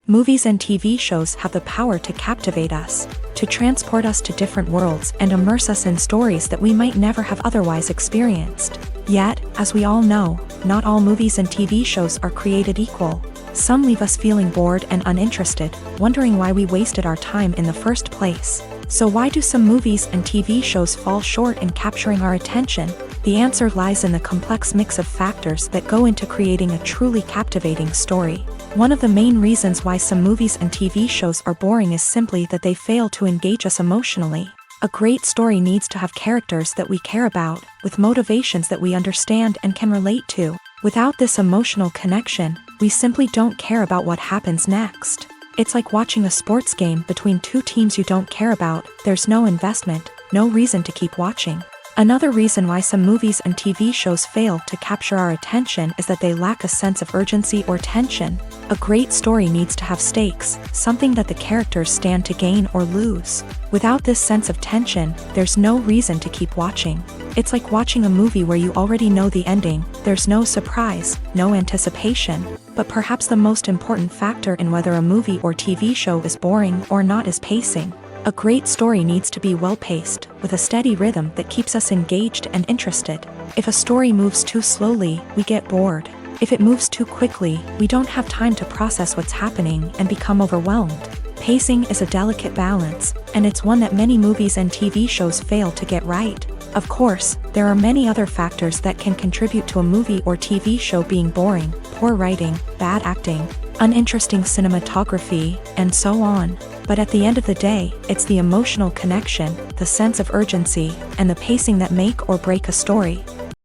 A: Movies and TV shows have the power to captivate us, to transport us to different worlds and immerse us in stories that we might never have otherwise experienced. Yet, as we all know, not all movies and TV shows are created equal. Some leave us feeling bored and uninterested, wondering why we wasted our time in the first place. So why do some movies and TV shows fall short in capturing our attention? The answer lies in the complex mix of factors that go into creating a truly captivating story. One of the main reasons why some movies and TV shows are boring is simply that they fail to engage us emotionally. A great story needs to have characters that we care about, with motivations that we understand and can relate to. Without this emotional connection, we simply don't care about what happens next. It's like watching a sports game between two teams you don't care about. There's no investment, no reason to keep watching. Another reason why some movies and TV shows fail to capture our attention is that they lack a sense of urgency or tension. A great story needs to have stakes, something that the characters stand to gain or lose. Without this sense of tension, there's no reason to keep watching. It's like watching a movie where you already know the ending. There's no surprise, no anticipation. But perhaps the most important factor in whether a movie or TV show is boring or not is pacing. A great story needs to be well-paced, with a steady rhythm that keeps us engaged and interested. If a story moves too slowly, we get bored. If it moves too quickly, we don't have time to process what's happening and become overwhelmed. Pacing is a delicate balance, and it's one that many movies and TV shows fail to get right. Of course, there are many other factors that can contribute to a movie or TV show being boring: poor writing, bad acting, uninteresting cinematography, and so on. But at the end of the day, it's the emotional connection, the sense of urgency, and the pacing that make or break a story.